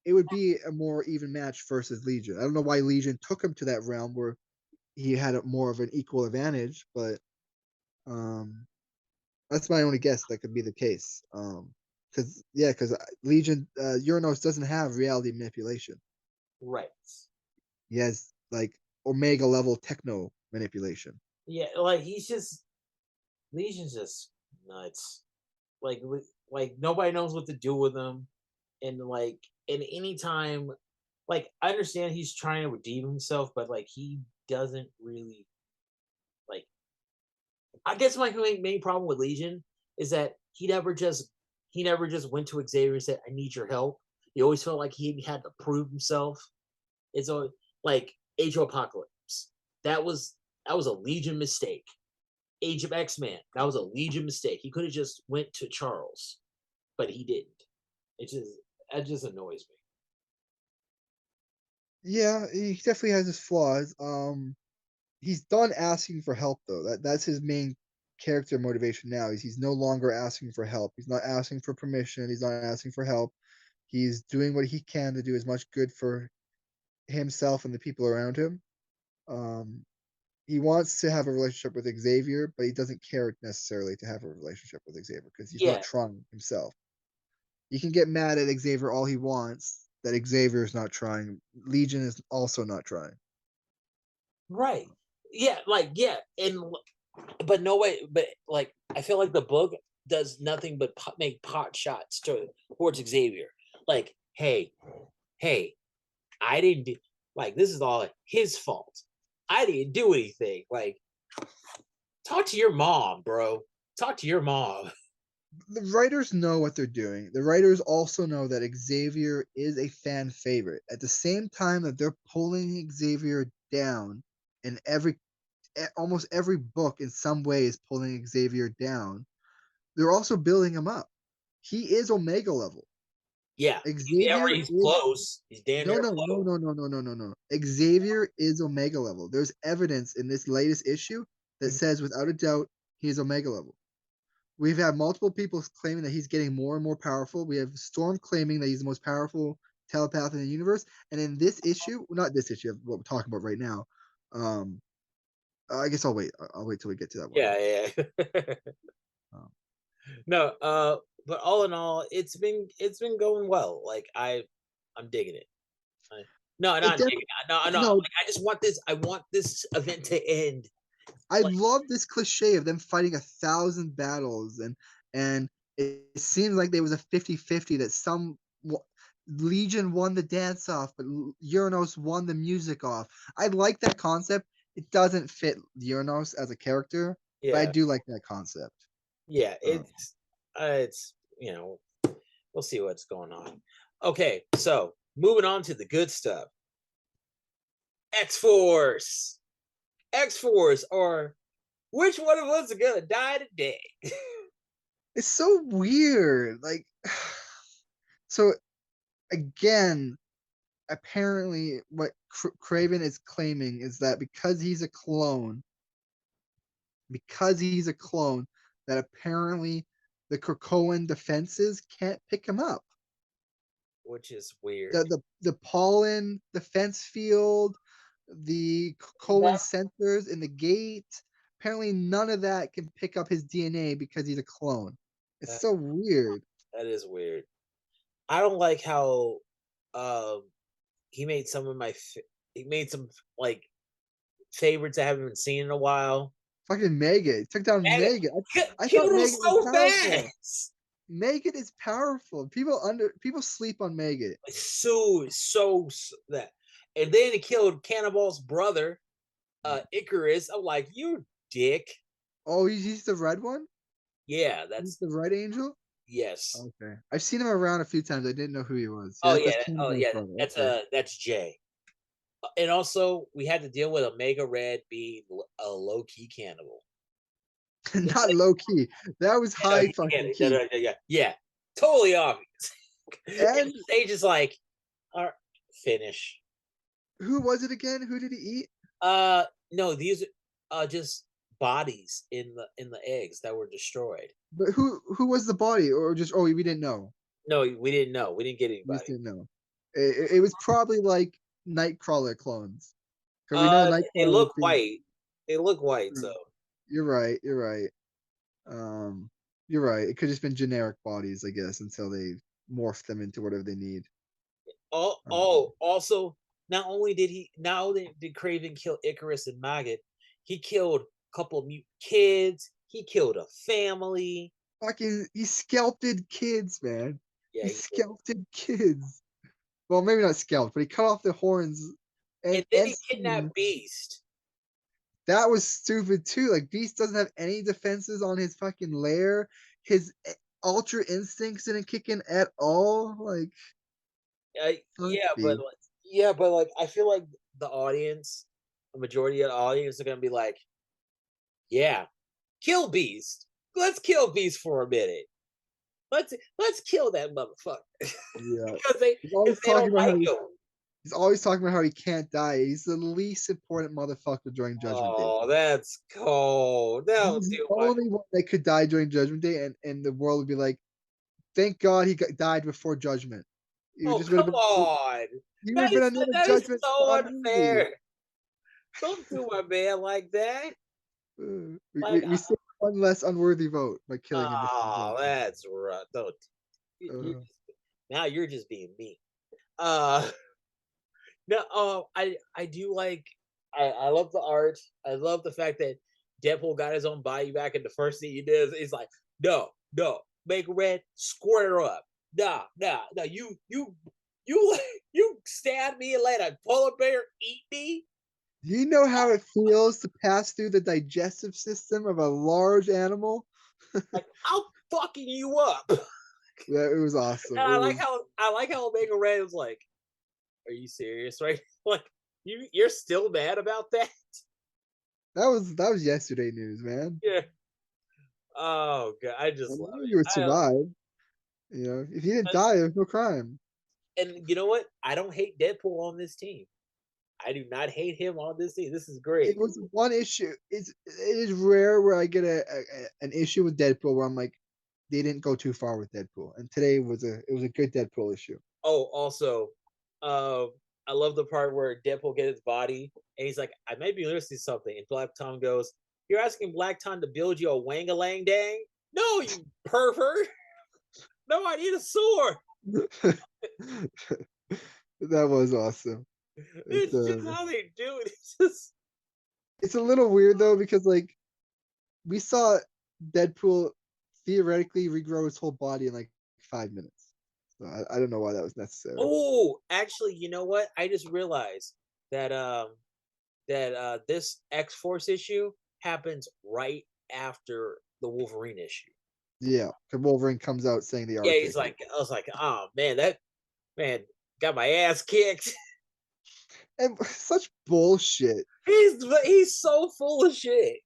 It would be a more even match versus Legion. I don't know why Legion took him to that realm where he had a more of an equal advantage, but um, that's my only guess that could be the case. Because Legion Uranos doesn't have reality manipulation. Right. He has like Omega level techno manipulation. Yeah, like Legion's just nuts. Like nobody knows what to do with him, and like and anytime, like I understand he's trying to redeem himself, but like he doesn't really like. I guess my main problem with Legion is that he never just went to Xavier and said, "I need your help." He always felt like he had to prove himself. It's like Age of Apocalypse. That was that was a Legion mistake. Age of X-Men. That was a Legion mistake. He could have just went to Charles, but he didn't. That just annoys me. Yeah, he definitely has his flaws. He's done asking for help though. That's his main character motivation now. He's no longer asking for help. He's not asking for permission. He's not asking for help. He's doing what he can to do as much good for himself and the people around him. Um, he wants to have a relationship with Xavier, but he doesn't care necessarily to have a relationship with Xavier because he's not Yeah, trying himself. He can get mad at Xavier all he wants that Xavier is not trying. Legion is also not trying. right. Yeah, and but no way. But like, I feel like the book does nothing but make pot shots towards Xavier. Like, hey, I didn't do. Like, this is all his fault. I didn't do anything. Like, talk to your mom, bro. Talk to your mom. The writers know what they're doing. The writers also know that Xavier is a fan favorite. At the same time that they're pulling Xavier down, in almost every book in some way is pulling Xavier down, they're also building him up. He is Omega level. Yeah, Xavier he's is close. He's damn near close. no. Xavier is Omega level. There's evidence in this latest issue that says without a doubt he is Omega level. We've had multiple people claiming that he's getting more and more powerful. We have Storm claiming that he's the most powerful telepath in the universe. And in this issue, not this issue, what we're talking about right now. I guess I'll wait. I'll wait till we get to that one. Yeah. No, but all in all, it's been going well. Like, I'm digging it. No, not digging it. No. Like, I just want this. I want this event to end. I love this cliche of them fighting 1,000 battles, and it seems like there was a 50-50 that some Legion won the dance off, but Uranos won the music off. I like that concept. It doesn't fit Uranos as a character, but I do like that concept. Yeah, it's we'll see what's going on. Okay, so moving on to the good stuff. X-Force, or which one of us is gonna die today? It's so weird. Like, so again, apparently, what Craven is claiming is that because he's a clone, that apparently the Krakoan defenses can't pick him up. Which is weird. The pollen defense field, the Krakoan sensors in the gate, apparently none of that can pick up his DNA because he's a clone. It's so weird. That is weird. I don't like how he made some like favorites I haven't been seen in a while. Fucking Megan. Took down Megan. I thought Megan so fast. Megan is powerful. People sleep on Megan. So that. And then he killed Cannonball's brother, Icarus. I'm like, you dick. Oh, he's the red one? Yeah, that's the Red Angel? Yes. Okay. I've seen him around a few times. I didn't know who he was. That's Jay. And also, we had to deal with Omega Red being a low-key cannibal. Not low-key. That was high fucking key. Yeah. Totally obvious. And the stage is like, finish. Who was it again? Who did he eat? No, these are just bodies in the eggs that were destroyed. But who was the body, or just we didn't know? No, we didn't know. We didn't get anybody. We just didn't know. It was probably like Nightcrawler clones. We know Nightcrawler. They look white. They look white. So you're right. You're right. It could have just been generic bodies, I guess, until they morph them into whatever they need. Also, not only did Craven kill Icarus and Maggot, he killed a couple of mutant kids. He killed a family. Fucking, he scalped kids, man. Yeah, he scalped kids. Well, maybe not scalped, but he cut off the horns. And then he kidnapped Beast. That was stupid too. Like, Beast doesn't have any defenses on his fucking lair. His Ultra Instincts didn't kick in at all. Like, but like, I feel like the majority of the audience are gonna be like, yeah, kill Beast. Let's kill Beast for a minute. Let's kill that motherfucker. Yeah, because they don't like him. He's always talking about how he can't die. He's the least important motherfucker during Judgment Day. Oh, that's cold. He's the only one that could die during Judgment Day, and the world would be like, thank God he died before Judgment. Come on. He would have been another Judgment. So unfair. Don't do my man like that. We still one less unworthy vote by killing him. Oh, that's right. Don't. Now you're just being mean. No, I do like. I love the art. I love the fact that Deadpool got his own body back, and the first thing he does is like, no, make Red square up. Nah, you You stabbed me and let a polar bear eat me? Do you know how it feels to pass through the digestive system of a large animal? Like, I'm fucking you up. Yeah, it was awesome. And It I like was how Omega Red was like, "Are you serious, right? Like, you're still mad about that?" that was yesterday news, man. Yeah. Oh god, I I just love knew it. you would survive. You know, if you didn't die, there's no crime. And you know what? I don't hate Deadpool on this team. I do not hate him on this team. This is It great. was one issue. It is rare where I get an issue with Deadpool where I'm like, they didn't go too far with Deadpool. And today was a good Deadpool issue. Oh, also, um, I love the part where Deadpool gets his body and he's like, "I might be missing something." And Black Tom goes, "You're asking Black Tom to build you a wang-a-lang dang? No, you pervert! No, I need a sword." That was awesome. It's It's just uh how they do it. It's just it's a little weird though because like we saw Deadpool theoretically regrow his whole body in like 5 minutes. So I don't know why that was necessary. oh, actually, you know what? I just realized that this X Force issue happens right after the Wolverine issue. Yeah, 'cause Wolverine comes out saying they are Yeah, he's taking. like, I was like, oh man, that man got my ass kicked. And such bullshit. He's so full of shit.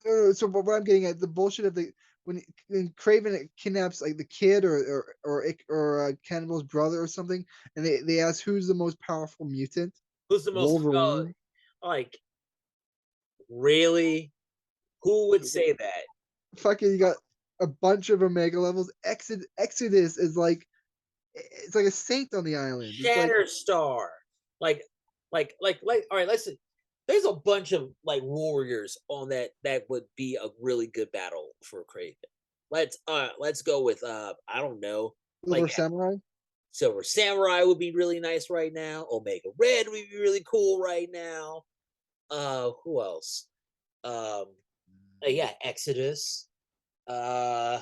So what I'm getting at the bullshit of the when Craven kidnaps like the kid or Cannibal's brother or something, and they ask who's the most powerful mutant. Who's the most Wolverine. like really? Who would say that? Fucking you got a bunch of Omega levels. Exodus is like it's like a saint on the island. It's like Shatterstar. Like all right, listen. There's a bunch of like warriors on that would be a really good battle for Craven. Let's go with I don't know, Silver like Samurai. Silver Samurai would be really nice right now. Omega Red would be really cool right now. Who else? Um yeah, Exodus. Uh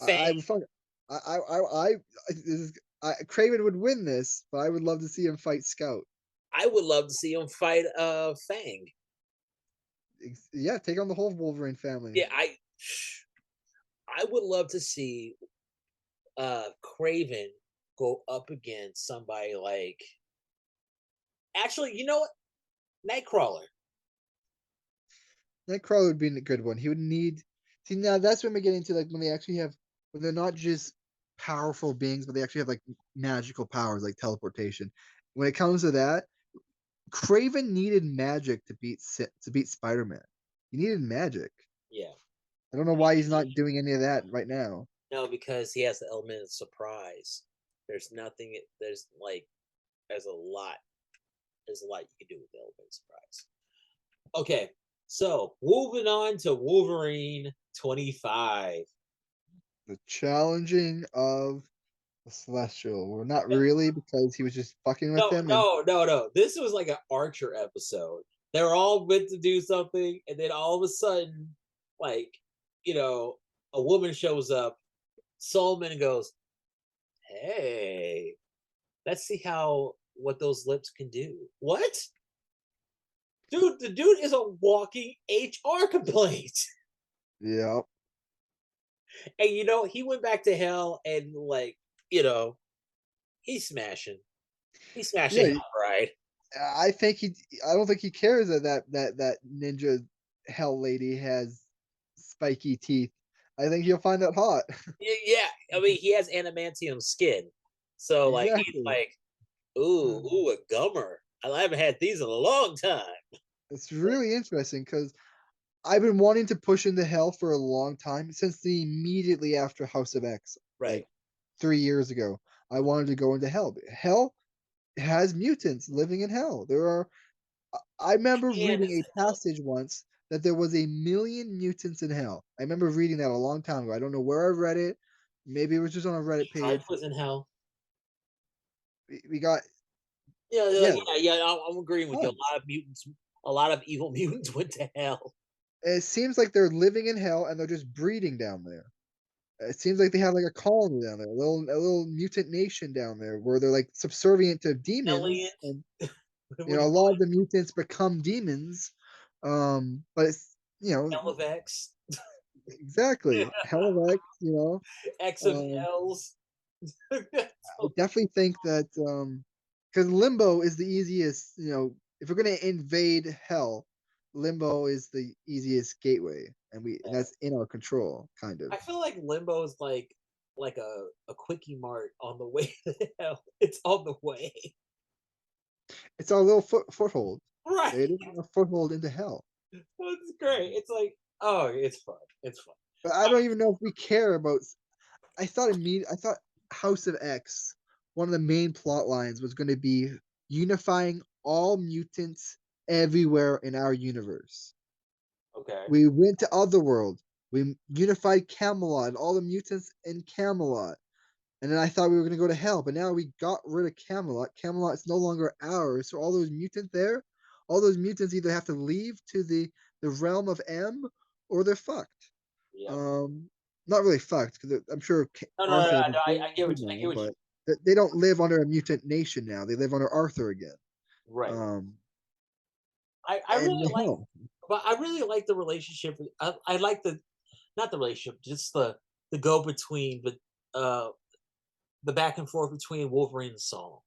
I Fang. would fuck. I this is Craven would win this, but I would love to see him fight Scout. I would love to see him fight Fang. Yeah, take on the whole Wolverine family. Yeah, I would love to see Craven go up against somebody like actually, you know what? Nightcrawler. Nightcrawler would be a good one. He would need. See, now that's when we get into like when they actually have when they're not just powerful beings, but they actually have like magical powers like teleportation. When it comes to that, Craven needed magic to beat Spider-Man. He needed magic. Yeah. I don't know why he's not doing any of that right now. No, because he has the element of surprise. There's nothing there's like there's a lot you can do with the element of surprise. Okay. So moving on to Wolverine 25. The challenging of the Celestial. Well, not really because he was just fucking with No, him and no, no, no. This was like an Archer episode. They were all meant to do something, and then all of a sudden, like, a woman shows up, Solomon goes, "Hey, let's see what those lips can do." What? Dude, the dude is a walking HR complaint. yeah. And he went back to hell and he's smashing. He's smashing Yeah, hell, right? I think he. I don't think he cares that ninja hell lady has spiky teeth. I think he'll find that hot. Yeah. I mean, he has adamantium skin, so like he's Exactly. like, ooh, a gummer. I haven't had these in a long time. It's really interesting because I've been wanting to push into hell for a long time since the immediately after House of X, Right. like 3 years ago. I wanted to go into hell. Hell has mutants living in hell. I remember And reading a passage once that there was 1 million mutants in hell. I remember reading that a long time ago. I don't know where I read it. Maybe it was just on a Reddit page. Life was in hell. We got Yeah, yeah, I'm agreeing with you. tons. A lot of evil mutants went to hell. It seems like they're living in hell and they're just breeding down there. It seems like they have like a colony down there, a little mutant nation down there where they're like subservient to demons, Elliot, and what do a you lot call of the mutants become demons. But it's it? Elevex, exactly hell of X. X of Um, L's. I definitely think that because Limbo is the easiest. If we're gonna invade Hell, Limbo is the easiest gateway, and that's in our control, kind of. I feel like Limbo is like a quickie mart on the way to hell. It's on the way. It's our little foothold. Right. It is our foothold into Hell. That's great. It's like, oh, it's fun. It's fun. But I don't even know if we care about. I thought House of X. One of the main plot lines was going to be unifying all mutants everywhere in our universe. Okay. We went to Otherworld. We unified Camelot and all the mutants in Camelot. And then I thought we were going to go to Hell, but now we got rid of Camelot. Camelot is no longer ours. So all those mutants there, all those mutants either have to leave to the realm of M, or they're fucked. Yep. Um, Not really fucked because I'm sure No, no, no, Arthur no, will no. be I get what dead you, I now, get what you. but they don't live under a mutant nation now. They live under Arthur again. Right. Um, I and really like, Hell. but I really like the relationship. I like the not the relationship, just the go between uh the back and forth between Wolverine and Solemn.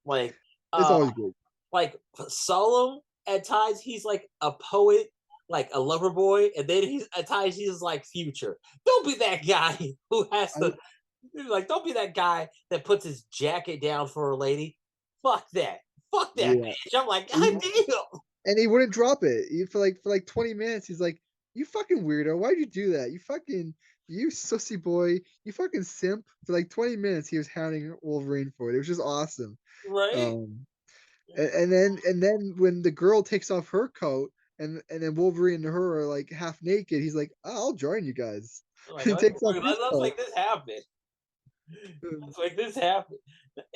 Like It's uh always good. like Solemn at times he's like a poet, like a lover boy, and then he's at times he's like Future. Don't be that guy who has I to like. Don't be that guy that puts his jacket down for a lady. Fuck that. Fuck that Yeah. bitch. I'm like, God He, damn. and he wouldn't drop it. For like 20 minutes. He's like, "You fucking weirdo! Why'd you do that? You sussy boy! You fucking simp!" For like 20 minutes, he was hounding Wolverine for it. It was just awesome. Right? Um, and then when the girl takes off her coat, and then Wolverine and her are like half naked, he's like, "Oh, I'll join you guys." Like, He takes off his let's coat. make this happen. Let's make this happen.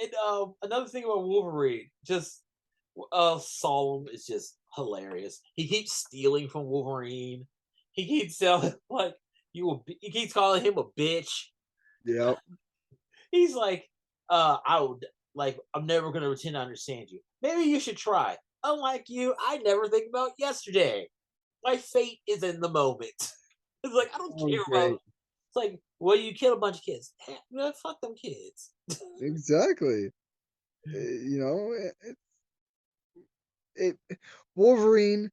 And another thing about Wolverine, just Solemn is just hilarious. He keeps stealing from Wolverine. He keeps telling like he keeps calling him a bitch. Yep. He's like, I would like I'm never gonna pretend to understand you. Maybe you should try. Unlike you, I never think about yesterday. My fate is in the moment. It's like I don't That was care about. great. It's like, well, you kill a bunch of kids. Man, fuck them kids. Exactly. You know, it Wolverine.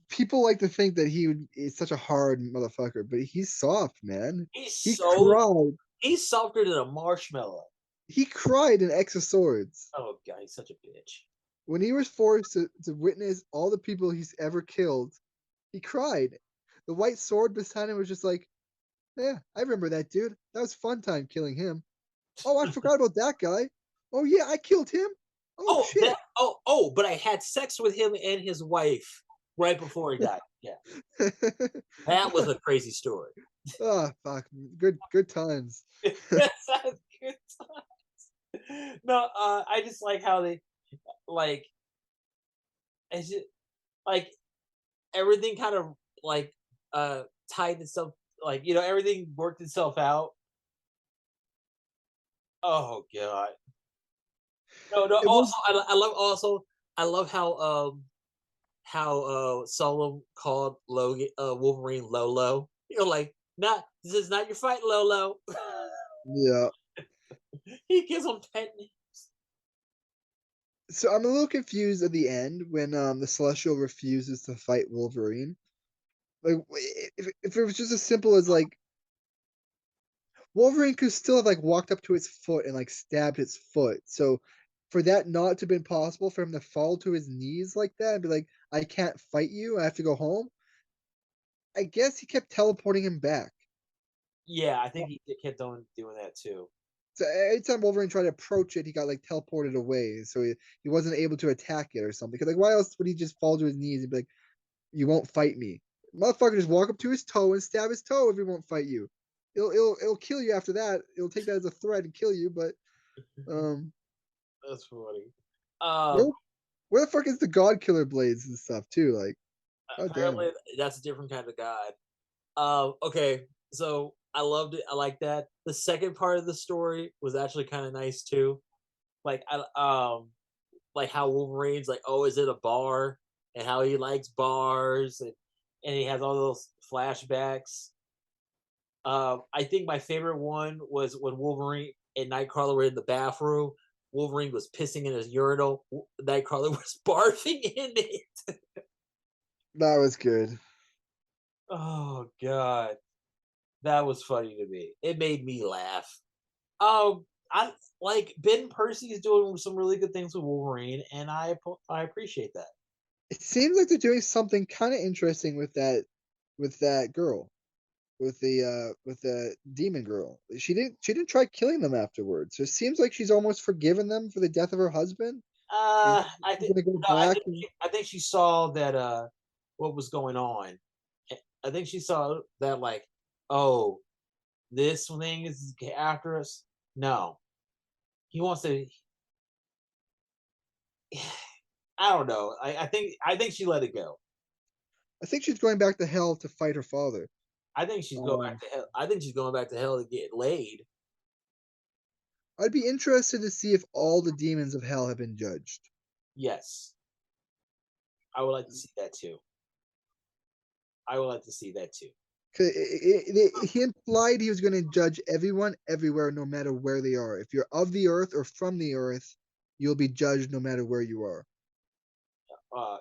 People like to think that is such a hard motherfucker, but he's soft, man. He's He so cried. he's softer than a marshmallow. He cried in X of Swords Oh god, he's such a bitch. when he was forced to witness all the people he's ever killed. He cried. The white sword beside him was just like, yeah, I remember that dude. That was fun time killing him. Oh, I forgot about that guy. Oh yeah, I killed him. Oh Oh, shit. but I had sex with him and his wife right before he died. Yeah, that was a crazy story. Oh fuck. Good times. That's a good time. No, I just like how they like it's just, like everything kind of like tied itself like everything worked itself out. Oh god. No, no. It Also, was I love how Solemn called Logan Wolverine Lolo. You're like, not this is not your fight, Lolo. yeah. He gives him pet names. So I'm a little confused at the end when the Celestial refuses to fight Wolverine. Like if it was just as simple as like Wolverine could still have like walked up to its foot and like stabbed its foot. So for that not to have been possible for him to fall to his knees like that and be like, I can't fight you, I have to go home. I guess he kept teleporting him back. Yeah, I think he kept on doing that too. So every time Wolverine tried to approach it, he got like teleported away. So he wasn't able to attack it or something. Because like why else would he just fall to his knees and be like, you won't fight me? Motherfucker just walk up to his toe and stab his toe if he won't fight you. It'll kill you after that. It'll take that as a threat and kill you, but um That's funny. where Um, where the fuck is the God Killer blades and stuff too? Like, god damn apparently it. that's a different kind of god. Okay, so I loved it. I like that. The second part of the story was actually kind of nice too. Like like how Wolverine's like, oh, is it a bar? And how he likes bars, and he has all those flashbacks. I think my favorite one was when Wolverine and Nightcrawler were in the bathroom. Wolverine was pissing in his urinal. Nightcrawler was barfing in it. That was good. Oh god, that was funny to me. It made me laugh. I like Ben Percy is doing some really good things with Wolverine, and I appreciate that. It seems like they're doing something kind of interesting with that girl, with the demon girl. She didn't try killing them afterwards. So it seems like she's almost forgiven them for the death of her husband. And I she's think gonna go no, back and I think she saw that what was going on. I think she saw that like, oh, this thing is after us. No, he wants to. I don't know. I think she let it go. I think she's going back to hell to fight her father. I think she's going back Um, to hell. I think she's going back to hell to get laid. I'd be interested to see if all the demons of hell have been judged. Yes, I would like to see that too. I would like to see that too. 'Cause he implied he was going to judge everyone everywhere, no matter where they are. If you're of the earth or from the earth, you'll be judged no matter where you are.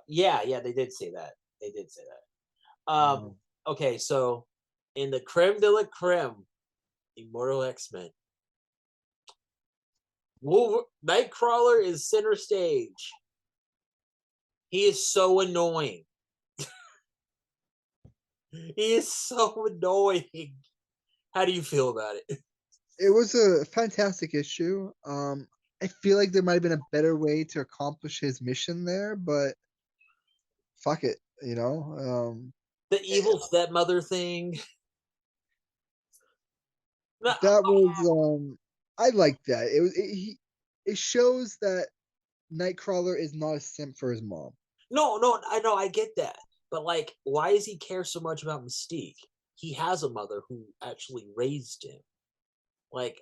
Yeah, yeah, they did say that. They did say that. Um, Okay, so in the creme de la creme, Immortal X-Men, Nightcrawler is center stage. He is so annoying. He is so annoying. How do you feel about it? it was a fantastic issue. I feel like there might have been a better way to accomplish his mission there, but fuck it, you know. The evil stepmother thing. No, That was I like that. It shows that Nightcrawler is not a simp for his mom. no, I know, I get that, but like, why does he care so much about Mystique? He has a mother who actually raised him, like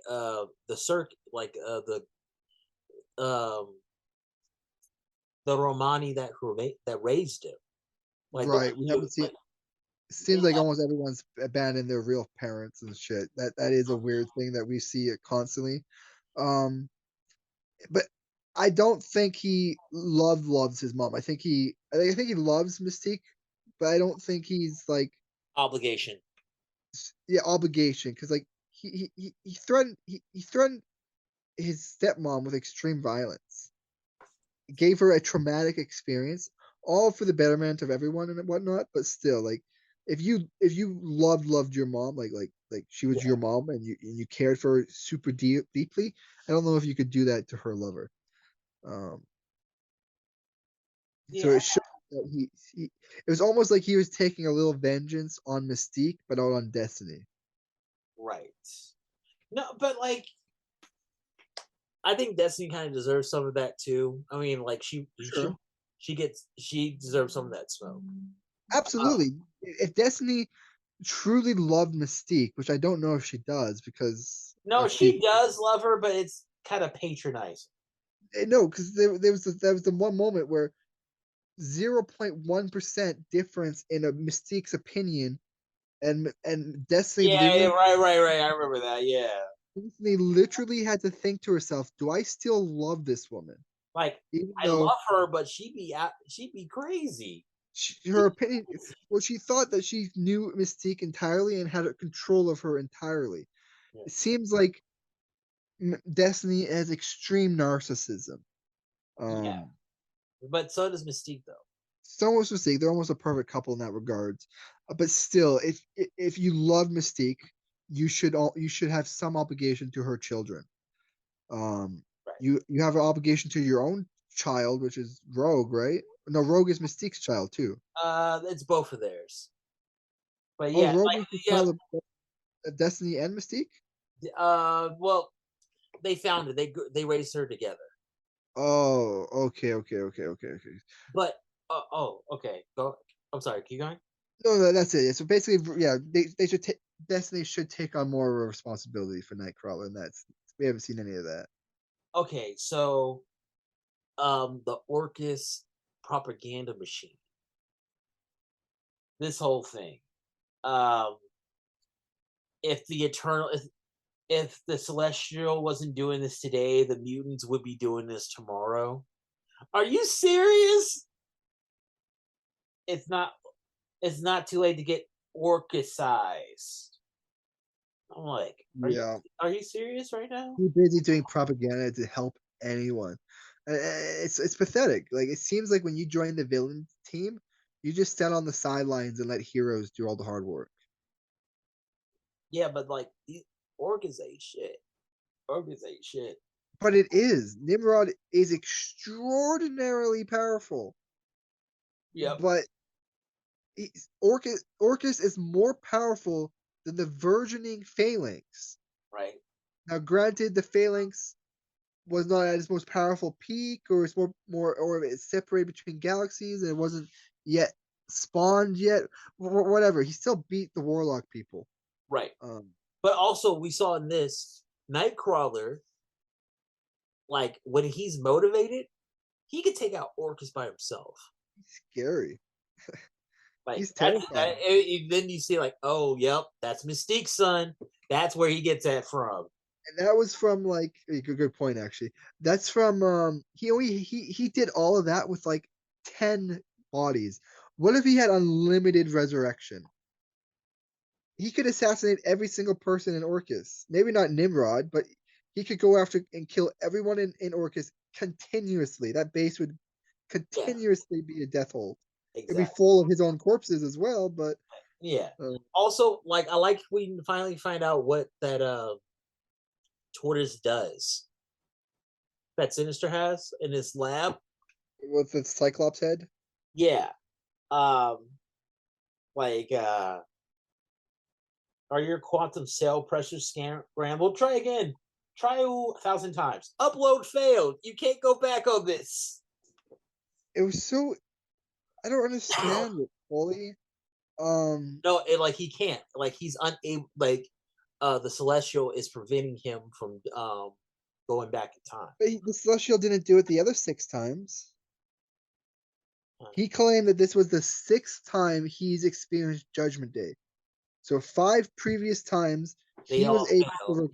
um the Romani that raised him, like Right. We haven't seen like it yeah, seems like almost everyone's abandoned their real parents and shit. That is a weird thing that we see it constantly. Um but I don't think he loves his mom. I think he loves Mystique, but I don't think he's like obligation. yeah, obligation because like he threatened his stepmom with extreme violence, gave her a traumatic experience, all for the betterment of everyone and whatnot. But still, like if you loved your mom, like she was Yeah, your mom and you cared for her super deeply, I don't know if you could do that to her lover. Um, so yeah, it showed that it was almost like he was taking a little vengeance on Mystique, but not on Destiny. right. No, but like, I think Destiny kind of deserves some of that too. I mean, like Sure. she deserves some of that smoke. Uh, Absolutely. If Destiny truly loved Mystique, which I don't know if she does because no, of she people. does love her, but it's kind of patronizing. No, because there was the one moment where 0.1% difference in a Mystique's opinion and Destiny Yeah, yeah, literally right. I remember that. Yeah, Destiny literally had to think to herself, do I still love this woman? like Even I though love her, but she'd be crazy. her opinion, well, she thought that she knew Mystique entirely and had control of her entirely. Yeah, It seems like Destiny has extreme narcissism. yeah, Um, but so does Mystique, though. it's almost Mystique. They're almost a perfect couple in that regards. But still, if you love Mystique, you should have some obligation to her children. Um, Right. you have an obligation to your own child, which is Rogue, right? No, Rogue is Mystique's child too. It's both of theirs. But Oh, yeah, Rogue like is the yeah. child of Destiny and Mystique. Well, they found it. They raised her together. Oh, okay. But okay. Go. I'm sorry. Keep going. No, that's it. So basically, yeah, they should Destiny should take on more of a responsibility for Nightcrawler, and we haven't seen any of that. Okay, so the Orcus propaganda machine. This whole thing. Um if the Eternal if the Celestial wasn't doing this today, the mutants would be doing this tomorrow. Are you serious? It's not too late to get Orcusized. I'm like, Yeah, are you serious right now? too busy doing propaganda to help anyone. It's pathetic. Like it seems like when you join the villain team, you just stand on the sidelines and let heroes do all the hard work. Yeah, but like Orcus ain't shit. Orcus ain't shit. But it is. Nimrod is extraordinarily powerful. Yep. But Orcus is more powerful than the burgeoning Phalanx. Right. Now, granted, the Phalanx was not at its most powerful peak, or it's or it's separated between galaxies, and it wasn't yet spawned yet. Whatever, he still beat the Warlock people. Right. But also, we saw in this Nightcrawler, like when he's motivated, he could take out Orcus by himself. He's scary. Like he's terrifying. Then you see, like, oh, yep, that's Mystique's son. That's where he gets that from. And that was from like a good point actually. That's from he did all of that with like 10 bodies. What if he had unlimited resurrection? He could assassinate every single person in Orcus. Maybe not Nimrod, but he could go after and kill everyone in Orcus continuously. That base would continuously be a death hold. Exactly. It'd be full of his own corpses as well, but yeah. Also, like I like we finally find out what that Tortoise does. That Sinister has in his lab with the Cyclops head. Yeah. Like are your quantum cell pressure scrambled? Try again. Try 1,000 times. Upload failed. You can't go back on this. It was so I don't understand it fully. No, like he can't. Like he's unable. Like the Celestial is preventing him from going back in time. But the Celestial didn't do it the other 6 times. He claimed that this was the 6th time he's experienced Judgment Day. So 5 previous times he was able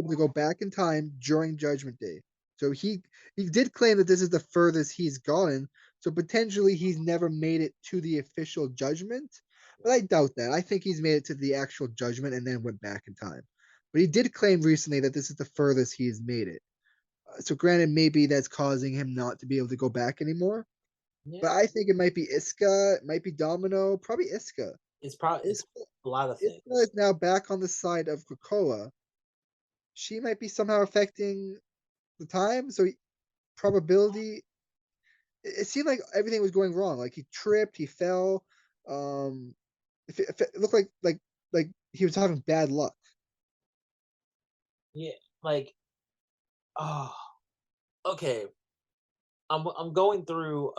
to go back in time during Judgment Day. So he did claim that this is the furthest he's gotten. So potentially he's never made it to the official judgment. But I doubt that. I think he's made it to the actual judgment and then went back in time. But he did claim recently that this is the furthest he's made it. So granted, maybe that's causing him not to be able to go back anymore. Yeah. But I think it might be Iska, it might be Domino, probably Iska. It's probably a lot of things. Iska is now back on the side of Krakoa. She might be somehow affecting the time, so probability. It seemed like everything was going wrong. Like he tripped, he fell. It looked like he was having bad luck. Yeah, like, oh, okay. I'm going through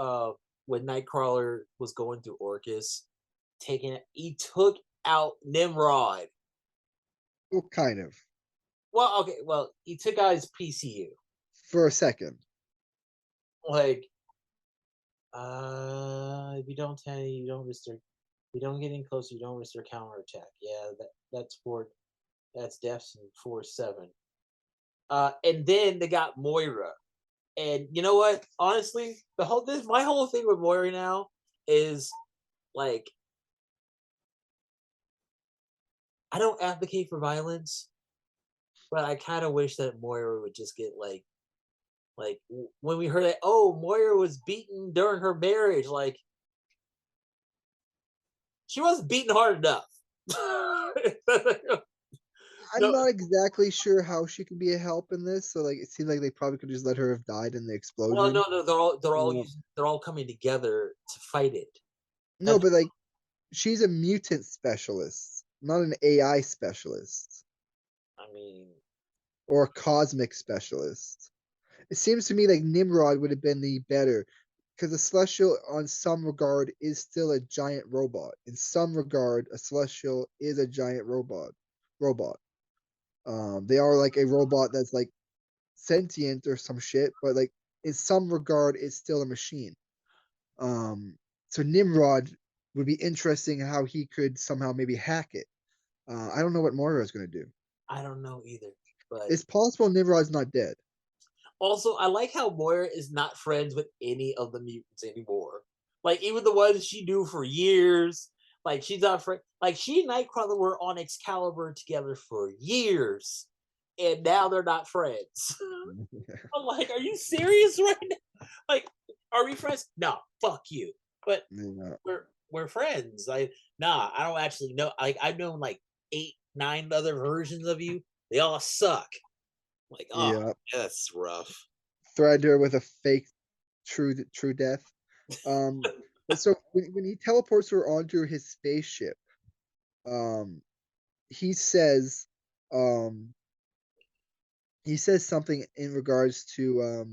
when Nightcrawler was going through Orcus, he took out Nimrod. Well, kind of. Well, okay, well, he took out his PCU. For a second. Like, if you don't tell you don't restrict, if you don't get in close, you don't restrict counterattack. Yeah, that's deaths in 4-7. And then they got Moira. And you know what? Honestly, my whole thing with Moira now is like, I don't advocate for violence, but I kind of wish that Moira would just get like when we heard that, oh, Moira was beaten during her marriage, like she wasn't beaten hard enough. I'm not exactly sure how she can be a help in this. So like, it seems like they probably could just let her have died in the explosion. Well, no, they're all coming together to fight it. No, but like, she's a mutant specialist, not an AI specialist. I mean, or a cosmic specialist. It seems to me like Nimrod would have been the better, because a Celestial, on some regard, is still a giant robot. In some regard, a Celestial is a giant robot. They are like a robot that's like sentient or some shit, but like in some regard, it's still a machine. So Nimrod would be interesting how he could somehow maybe hack it. I don't know what Moira is going to do. I don't know either. But It's possible Nimrod's not dead. also, I like how Moira is not friends with any of the mutants anymore. Like even the ones she knew for years. Like she's not friend. Like she and Nightcrawler were on Excalibur together for years, and now they're not friends. I'm like, are you serious right now? Like, are we friends? No, fuck you. But Yeah. we're friends. Like, nah, I don't actually know. Like, I've known like 8, 9 other versions of you. They all suck. Like, oh, Yeah. that's rough. Threatened her with a fake true death. But so when he teleports her onto his spaceship, um, he says, um, he says something in regards to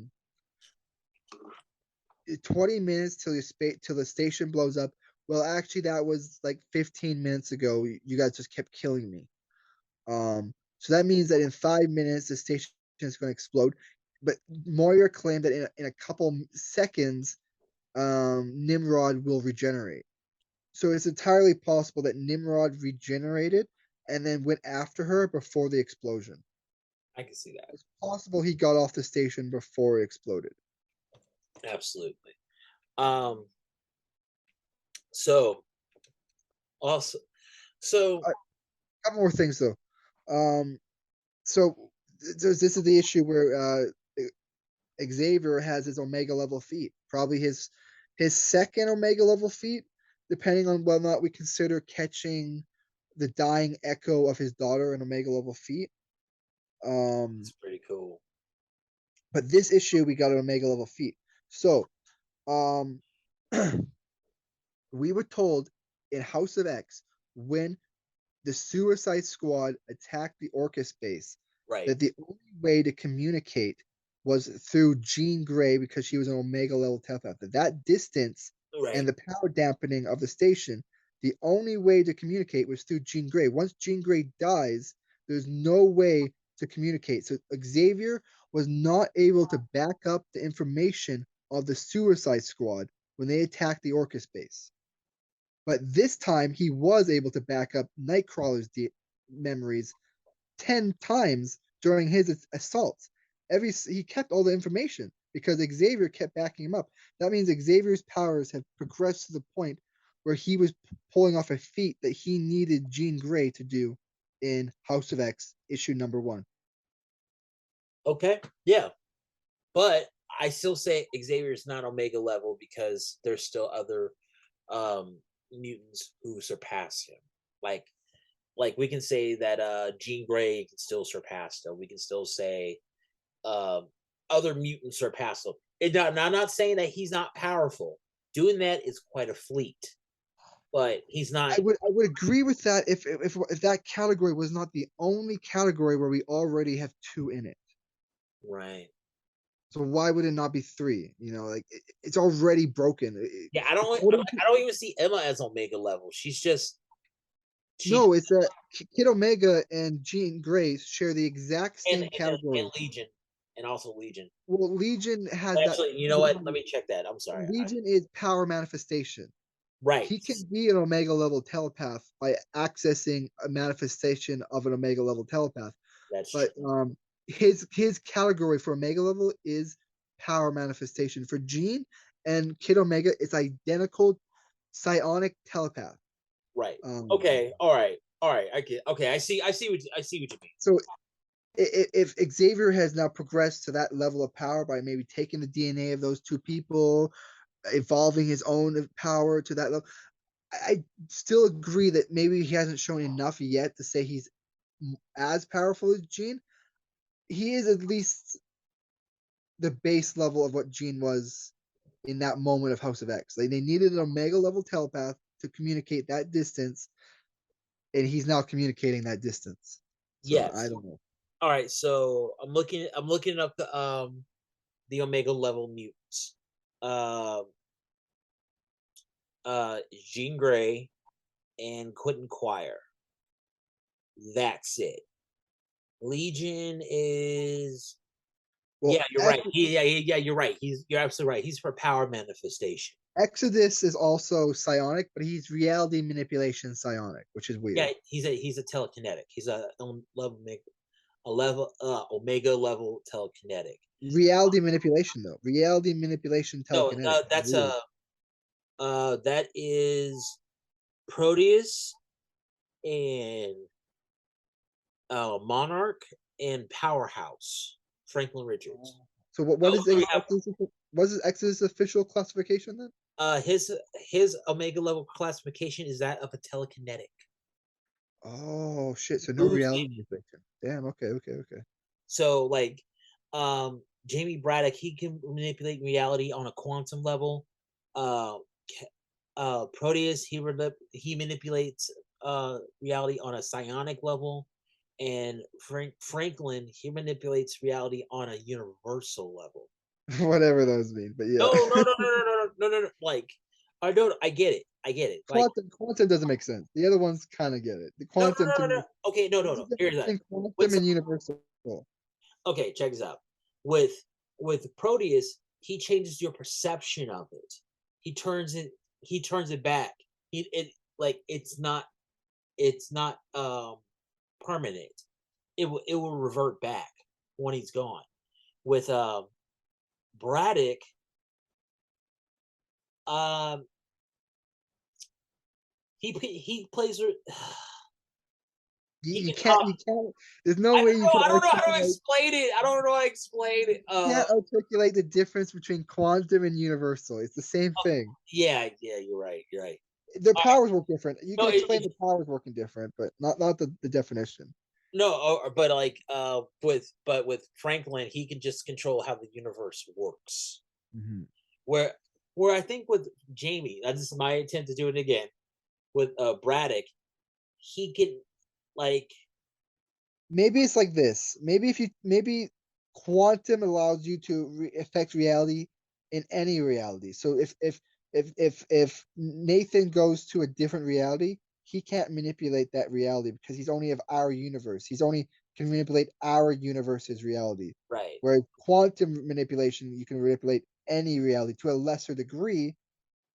20 minutes till the station blows up. Well, actually, that was like 15 minutes ago. You guys just kept killing me. So that means that in 5 minutes the station is going to explode. But Moyer claimed that in a couple seconds, Nimrod will regenerate. So it's entirely possible that Nimrod regenerated and then went after her before the explosion. I can see that. It's possible he got off the station before it exploded. Absolutely. Um. So also, so A couple more things though. Um, so this is the issue where Xavier has his Omega level feat, probably his second Omega level feat, depending on whether or not we consider catching the dying echo of his daughter an Omega level feat. it's pretty cool. But this issue we got an Omega level feat. So, um, we were told in House of X when the Suicide Squad attacked the Orcus base Right. that the only way to communicate was through Jean Grey because she was an Omega level telepath. That distance Right. and the power dampening of the station, the only way to communicate was through Jean Grey. Once Jean Grey dies, there's no way to communicate. So Xavier was not able to back up the information of the Suicide Squad when they attacked the Orcus base. But this time he was able to back up Nightcrawler's memories 10 times during his assaults. He kept all the information because Xavier kept backing him up. That means Xavier's powers have progressed to the point where he was pulling off a feat that he needed Jean Grey to do in House of X issue number 1. Okay. Yeah. But I still say Xavier is not Omega level because there's still other mutants who surpass him. Like we can say that Jean Grey can still surpass him. We can still say other mutants surpass him. I'm not saying that he's not powerful. Doing that is quite a feat, but he's not. I would agree with that if that category was not the only category where we already have 2 in it. Right. So why would it not be 3? You know, like it's already broken. Yeah, I don't even see Emma as Omega level. She's just No, it's that Kid Omega and Jean Grey share the exact same category. And Legion, and also Legion. Well, Legion has that. Actually, you know what? Let me check that. I'm sorry. Legion is power manifestation. Right. He can be an Omega level telepath by accessing a manifestation of an Omega level telepath. That's but true. His category for Omega level is power manifestation. For Jean and Kid Omega, it's identical psionic telepath. Right. Okay. All right. I get. Okay. I see what you mean. So if Xavier has now progressed to that level of power by maybe taking the DNA of those 2 people, evolving his own power to that level, I still agree that maybe he hasn't shown enough yet to say he's as powerful as Jean. He is at least the base level of what Jean was in that moment of House of X. Like they needed an Omega level telepath to communicate that distance, and he's now communicating that distance. So yes. I don't know. All right. So I'm looking up the Omega level mutants. Jean Grey, and Quentin Quire. That's it. Legion is Well, you're right. You're right. You're absolutely right. He's for power manifestation. Exodus is also psionic, but he's reality manipulation psionic, which is weird. Yeah, he's a telekinetic. He's a level omega level telekinetic. Reality manipulation though. Reality manipulation No, telekinetic. that's that is Proteus and Monarch and Powerhouse. Franklin Richards. So what is we have Exodus' official classification then? his omega level classification is that of a telekinetic. Oh shit! So no reality manipulation. Damn. Okay. So like, Jamie Braddock, he can manipulate reality on a quantum level. Proteus, he manipulates reality on a psionic level, and Franklin, he manipulates reality on a universal level. Whatever those mean, but yeah. No. Like, I get it. Quantum doesn't make sense. The other ones kind of get it. The quantum. No. Okay, no. Here's that. Quantum and universal. Okay, check this out. With Proteus, he changes your perception of it. He turns it back. It's not permanent. It will revert back when he's gone. With Braddock, he plays. You can't. There's no way you can. I don't know how to explain it. You can't articulate the difference between quantum and universal. It's the same thing. Yeah, you're right. Their powers work different. You can explain the powers working different, but not the definition. No, but like with Franklin, he can just control how the universe works. Mm-hmm. Where I think with Jamie, that's my attempt to do it again. With Braddock, he can like. Maybe it's like this. Maybe quantum allows you to affect reality in any reality. So if Nathan goes to a different reality, he can't manipulate that reality because he's only of our universe. He's only can manipulate our universe's reality. Right. Whereas quantum manipulation, you can manipulate any reality to a lesser degree,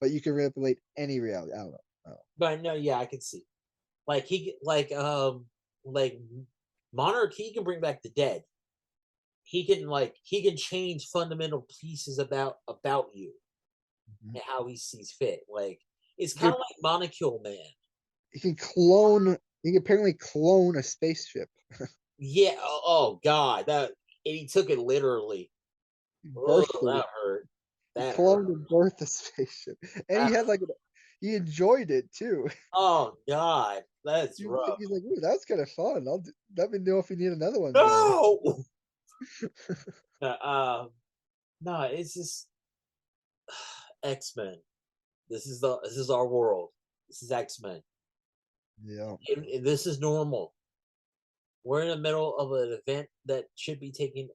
but you can manipulate any reality. I don't know. But no, yeah, I can see. Like Monarch, he can bring back the dead. He can change fundamental pieces about you and how he sees fit. Like, it's kind of like Molecule Man. He can apparently clone a spaceship. Yeah. Oh God, and he took it literally. That hurt. He cloned and birthed a spaceship, and he enjoyed it too. Oh God, that's rough. He's like, "Ooh, that's kind of fun. Let me know if you need another one." No. No, it's just X-Men. This is our world. This is X-Men. Yeah. And this is normal. We're in the middle of an event that should be taking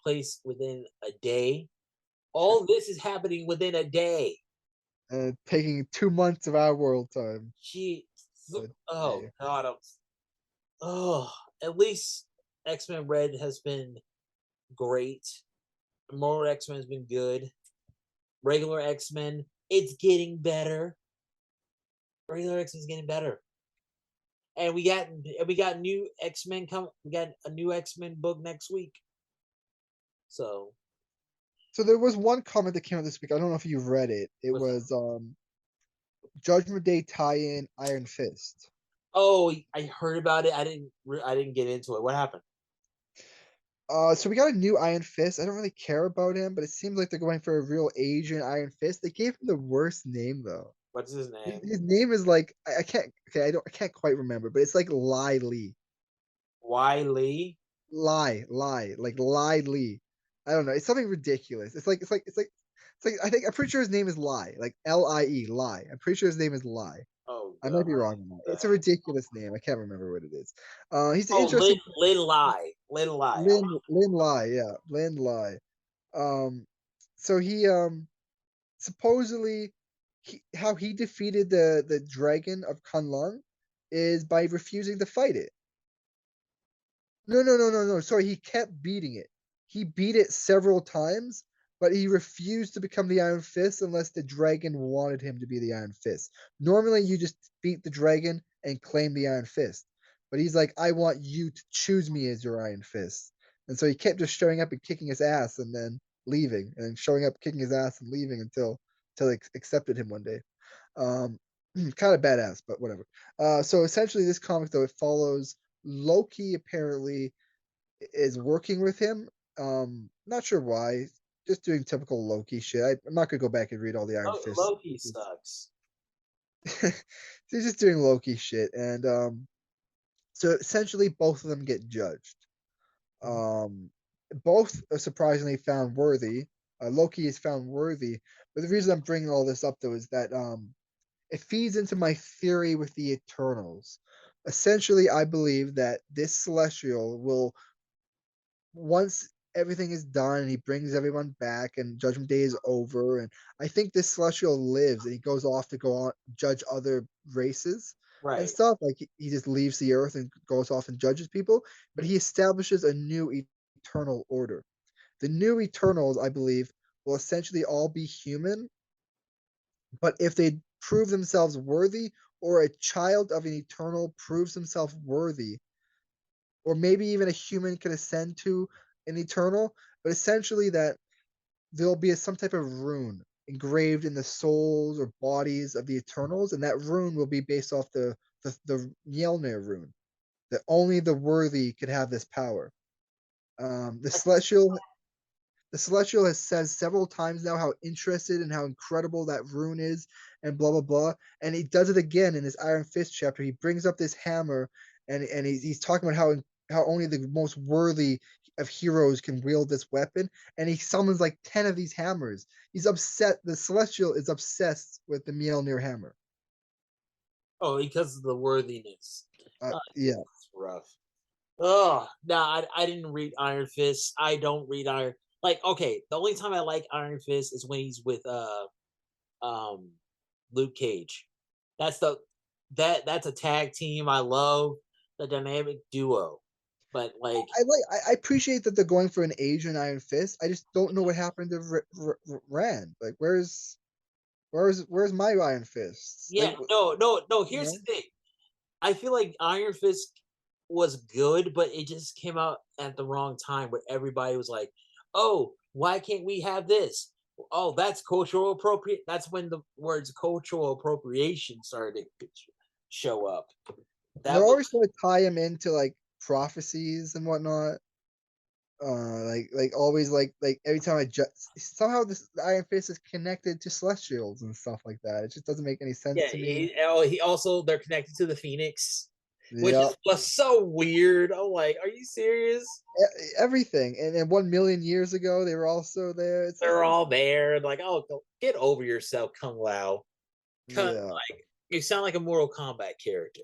place within a day. All this is happening within a day. Taking 2 months of our world time. God. At least X-Men Red has been great. Immortal X-Men has been good. Regular X-Men, it's getting better. Regular X-Men is getting better. And we got new X-Men coming. We got a new X-Men book next week. So there was one comment that came out this week. I don't know if you've read it. It was Judgment Day tie-in Iron Fist. Oh, I heard about it. I didn't get into it. What happened? So we got a new Iron Fist. I don't really care about him, but it seems like they're going for a real Asian Iron Fist. They gave him the worst name though. What's his name? His name is like I can't quite remember, but it's like Lai Lee. Why Lee? Lai Lee. I don't know. It's something ridiculous. It's like I'm pretty sure his name is Lai, like Lie, Lai. I'm pretty sure his name is Lai. Oh, I might be wrong on that. It's a ridiculous name. I can't remember what it is. He's interesting. Lin Lai. Lin Lai, yeah, Lin Lai. So he supposedly how he defeated the dragon of Kunlun is by refusing to fight it. No. Sorry, he kept beating it. He beat it several times, but he refused to become the Iron Fist unless the dragon wanted him to be the Iron Fist. Normally, you just beat the dragon and claim the Iron Fist. But he's like, I want you to choose me as your Iron Fist. And so he kept just showing up and kicking his ass and then leaving, and showing up, kicking his ass and leaving until they accepted him one day. Um, kind of badass, but whatever. So essentially, this comic though, it follows Loki apparently is working with him. Not sure why. Just doing typical Loki shit. I'm not gonna go back and read all the Iron Fist. Loki sucks. He's just doing Loki shit, and so essentially both of them get judged. Um, both are surprisingly found worthy. Loki is found worthy, but the reason I'm bringing all this up though is that it feeds into my theory with the Eternals. Essentially, I believe that this Celestial will, once everything is done and he brings everyone back and Judgment Day is over, and I think this Celestial lives and he goes off to go on judge other races and Right. stuff. Like he just leaves the Earth and goes off and judges people, but he establishes a new eternal order. The new Eternals, I believe, will essentially all be human, but if they prove themselves worthy, or a child of an Eternal proves himself worthy, or maybe even a human could ascend to an Eternal, but essentially that there'll be some type of rune engraved in the souls or bodies of the Eternals, and that rune will be based off the Mjolnir rune. That only the worthy could have this power. The Celestial has said several times now how interested and how incredible that rune is, and blah blah blah. And he does it again in his Iron Fist chapter. He brings up this hammer, and he's talking about how only the most worthy of heroes can wield this weapon. And he summons like 10 of these hammers. He's upset. The Celestial is obsessed with the Mjolnir hammer. Oh, because of the worthiness. Yeah. It's rough. Oh, no, I didn't read Iron Fist. I don't read Iron. Like, okay, the only time I like Iron Fist is when he's with um Luke Cage. That's that's a tag team. I love the dynamic duo. But like, I appreciate that they're going for an Asian Iron Fist. I just don't know what happened to Rand. Like, where's my Iron Fist? yeah, Like, no. you Here's know, the thing. I feel like Iron Fist was good, but it just came out at the wrong time where everybody was like, "Oh, why can't we have this? Oh, that's cultural appropriate." That's when the words cultural appropriation started to show up. they're That was always trying to tie him into like prophecies and whatnot. Like always like every time I just somehow this Iron Fist is connected to Celestials and stuff like that. It just doesn't make any sense yeah. to me. He also they're connected to the Phoenix, which Yeah, was so weird. I'm like, are you serious? everything. And then 1 million years ago, they were also there. It's just They're all there. Like, oh, get over yourself, Kung Lao. yeah. Like, you sound like a Mortal Kombat character.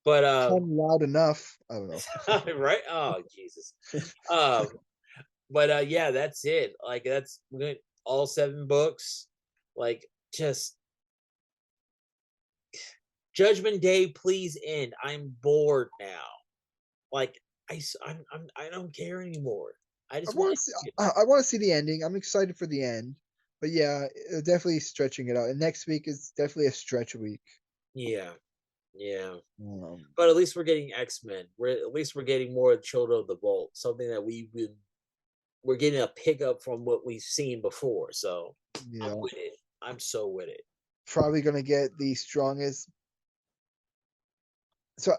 But Come loud enough. I don't know. right? Oh Jesus. Um, but yeah, that's it. Like that's all 7 books. Like just Judgment Day, please end. I'm bored now. Like I don't care anymore. I I just want want to see. I want to see the ending. I'm excited for the end. But yeah, definitely stretching it out. And next week is definitely a stretch week. yeah, yeah. Um, But at least we're getting X-Men. We're getting more Children of the Vault, something that we're getting a pickup from what we've seen before. So I'm yeah, with it. I'm so with it. probably gonna get the strongest. So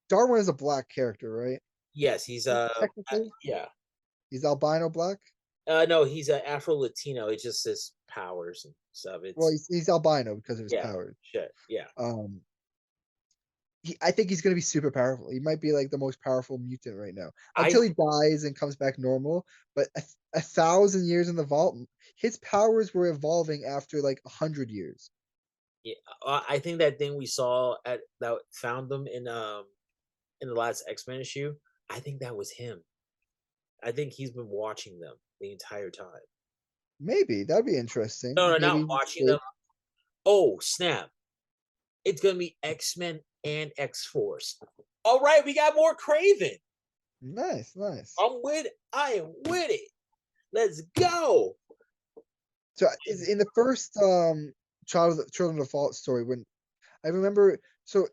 Darwin is a black character, right? Yes, he's Technically, yeah. he's albino black. No, he's a Afro Latino. It's just his powers and stuff. Well, It's he's albino because of his yeah, powers. shit, yeah. Um, I think he's gonna be super powerful. He might be like the most powerful mutant right now I until he dies and comes back normal. But 1,000 years in the vault, his powers were evolving after like 100 years. yeah, I think that thing we saw at that found them in the last X-Men issue. I think that was him. I think he's been watching them the entire time. Maybe that'd be interesting. No, no, not Maybe watching them. Oh, snap. It's going to be X-Men and X-Force. All right, we got more Craven. nice, nice. I am with it. Let's go. So is in the first Children of the Vault story when I remember, so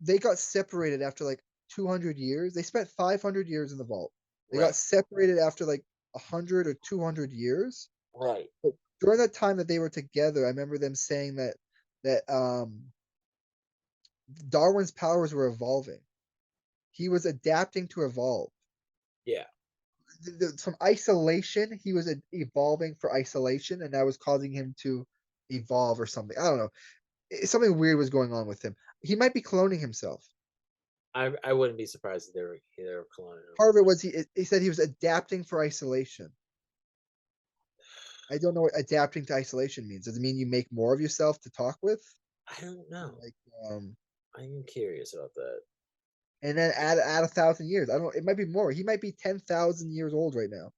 they got separated after like 200 years. They spent 500 years in the vault. They got Right, separated after like 100 or 200 years. right. But during that time that they were together, I remember them saying that Darwin's powers were evolving. He was adapting to evolve. Yeah. From isolation, he was evolving for isolation, and that was causing him to evolve or something. I don't know. Something weird was going on with him. He might be cloning himself. I wouldn't be surprised if they were cloning him. Part of it was he said he was adapting for isolation. I don't know what adapting to isolation means. Does it mean you make more of yourself to talk with? I don't know. Like I'm curious about that. and then add 1,000 years. I don't. It might be more. He might be 10,000 years old right now.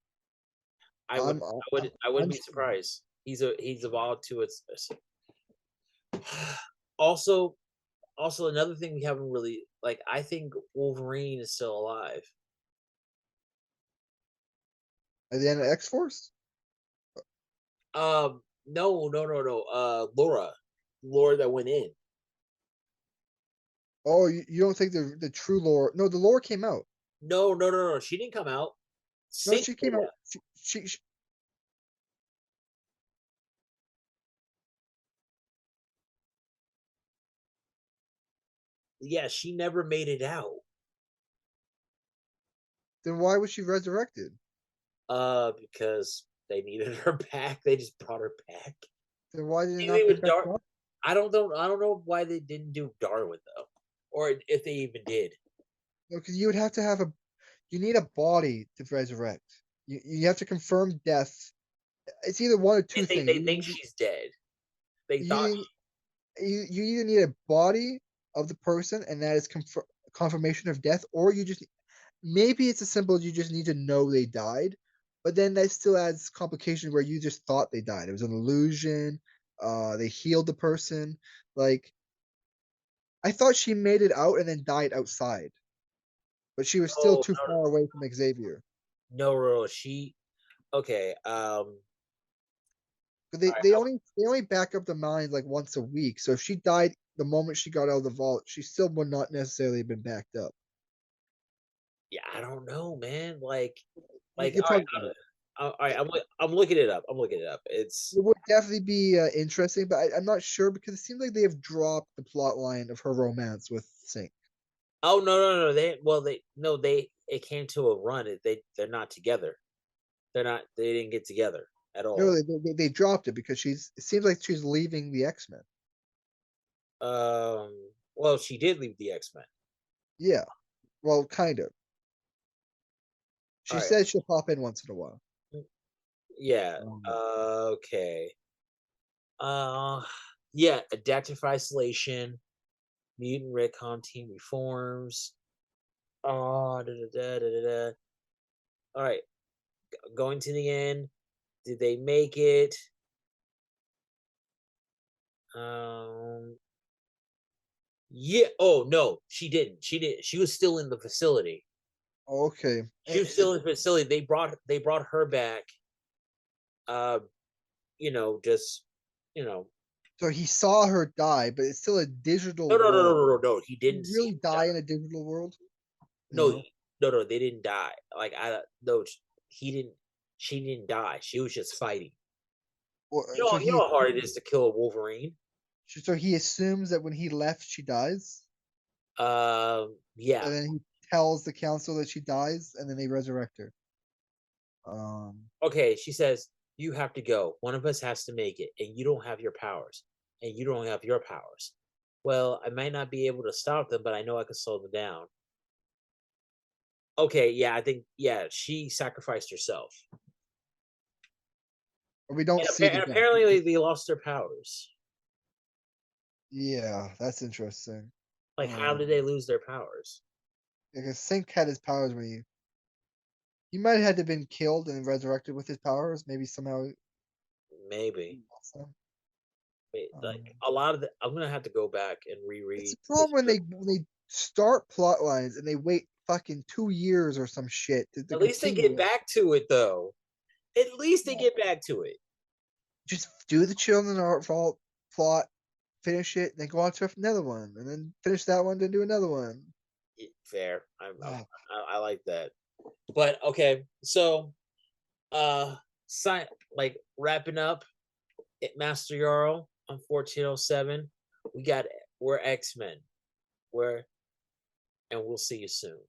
I I'm would I wouldn't be unsure. surprised. He's evolved to its also another thing we haven't really like I think Wolverine is still alive. At the end of X Force. No. Laura that went in. Oh, you don't think the true lore? No, the lore came out. No. She didn't come out. No, Sync she came out. left. She Yeah, she never made it out. then why was she resurrected? Because they needed her back. They just brought her back. Then why did it Same not thing bring with back Dar. Darwin? I don't know. I don't know why they didn't do Darwin though, or if they even did. No, because you would have to have a. You need a body to resurrect. You have to confirm death. It's either one or two things. They think she's dead. They thought. You, you either need a body of the person, and that is confirmation of death, or you just maybe it's as simple as you just need to know they died, but then that still adds complication where you just thought they died. It was an illusion. They healed the person. Like I thought she made it out and then died outside, but she was still Oh too far away from Xavier. no. She okay. But All they right, only back up the mind like once a week. So if she died the moment she got out of the vault, she still would not necessarily have been backed up. yeah, I don't know, man. You're all right, probably right. all right. I'm looking it up. I'm looking it up. It's It would definitely be interesting, but I'm not sure because it seems like they have dropped the plot line of her romance with Sync. oh no. They no they it came to a run. They're not together. They didn't get together at No, all. they dropped it because she's. It seems like she's leaving the X-Men. Well, she did leave the X-Men. Yeah, well, kind of. All She right. says she'll pop in once in a while. Yeah. Um, Okay. Uh, yeah. Adaptive isolation. Mutant Recon team reforms. Oh, da. All right. Going to the end. Did they make it? Um. Yeah. Oh no, she didn't. She didn't. She was still in the facility. okay. She was still in the facility. They brought her back. Uh, just you know. So he saw her die, but it's still a digital world. No. He Did you didn't see really her die. die in a digital world? No, No. no. They didn't die. Like I no, he didn't. She didn't die. She was just fighting. Or, You know how hard it is to kill a Wolverine. so he assumes that when he left, she dies, Yeah. and then he tells the council that she dies, and then they resurrect her. Okay. She says you have to go. One of us has to make it, and you don't have your powers, and you don't have your powers. Well, I might not be able to stop them, but I know I can slow them down. Okay. Yeah. I think. Yeah. She sacrificed herself, we don't and, see it and again. apparently they lost their powers. Yeah, that's interesting. Like, how did they lose their powers? Because Sync had his powers when he might have had to been killed and resurrected with his powers. Maybe somehow Maybe. So, Like a lot of I'm gonna have to go back and it's reread. a problem when they start plot lines and they wait fucking 2 years or some shit to At least they continue get it. back to it, though. At least they Yeah. get back to it. Just do the Children Art Vault plot, finish it, then go on to another one, and then finish that one, then do another one. Fair. Yeah. I like that. But okay, so like wrapping up Master Yarl on 1407. We're X-Men. And we'll see you soon.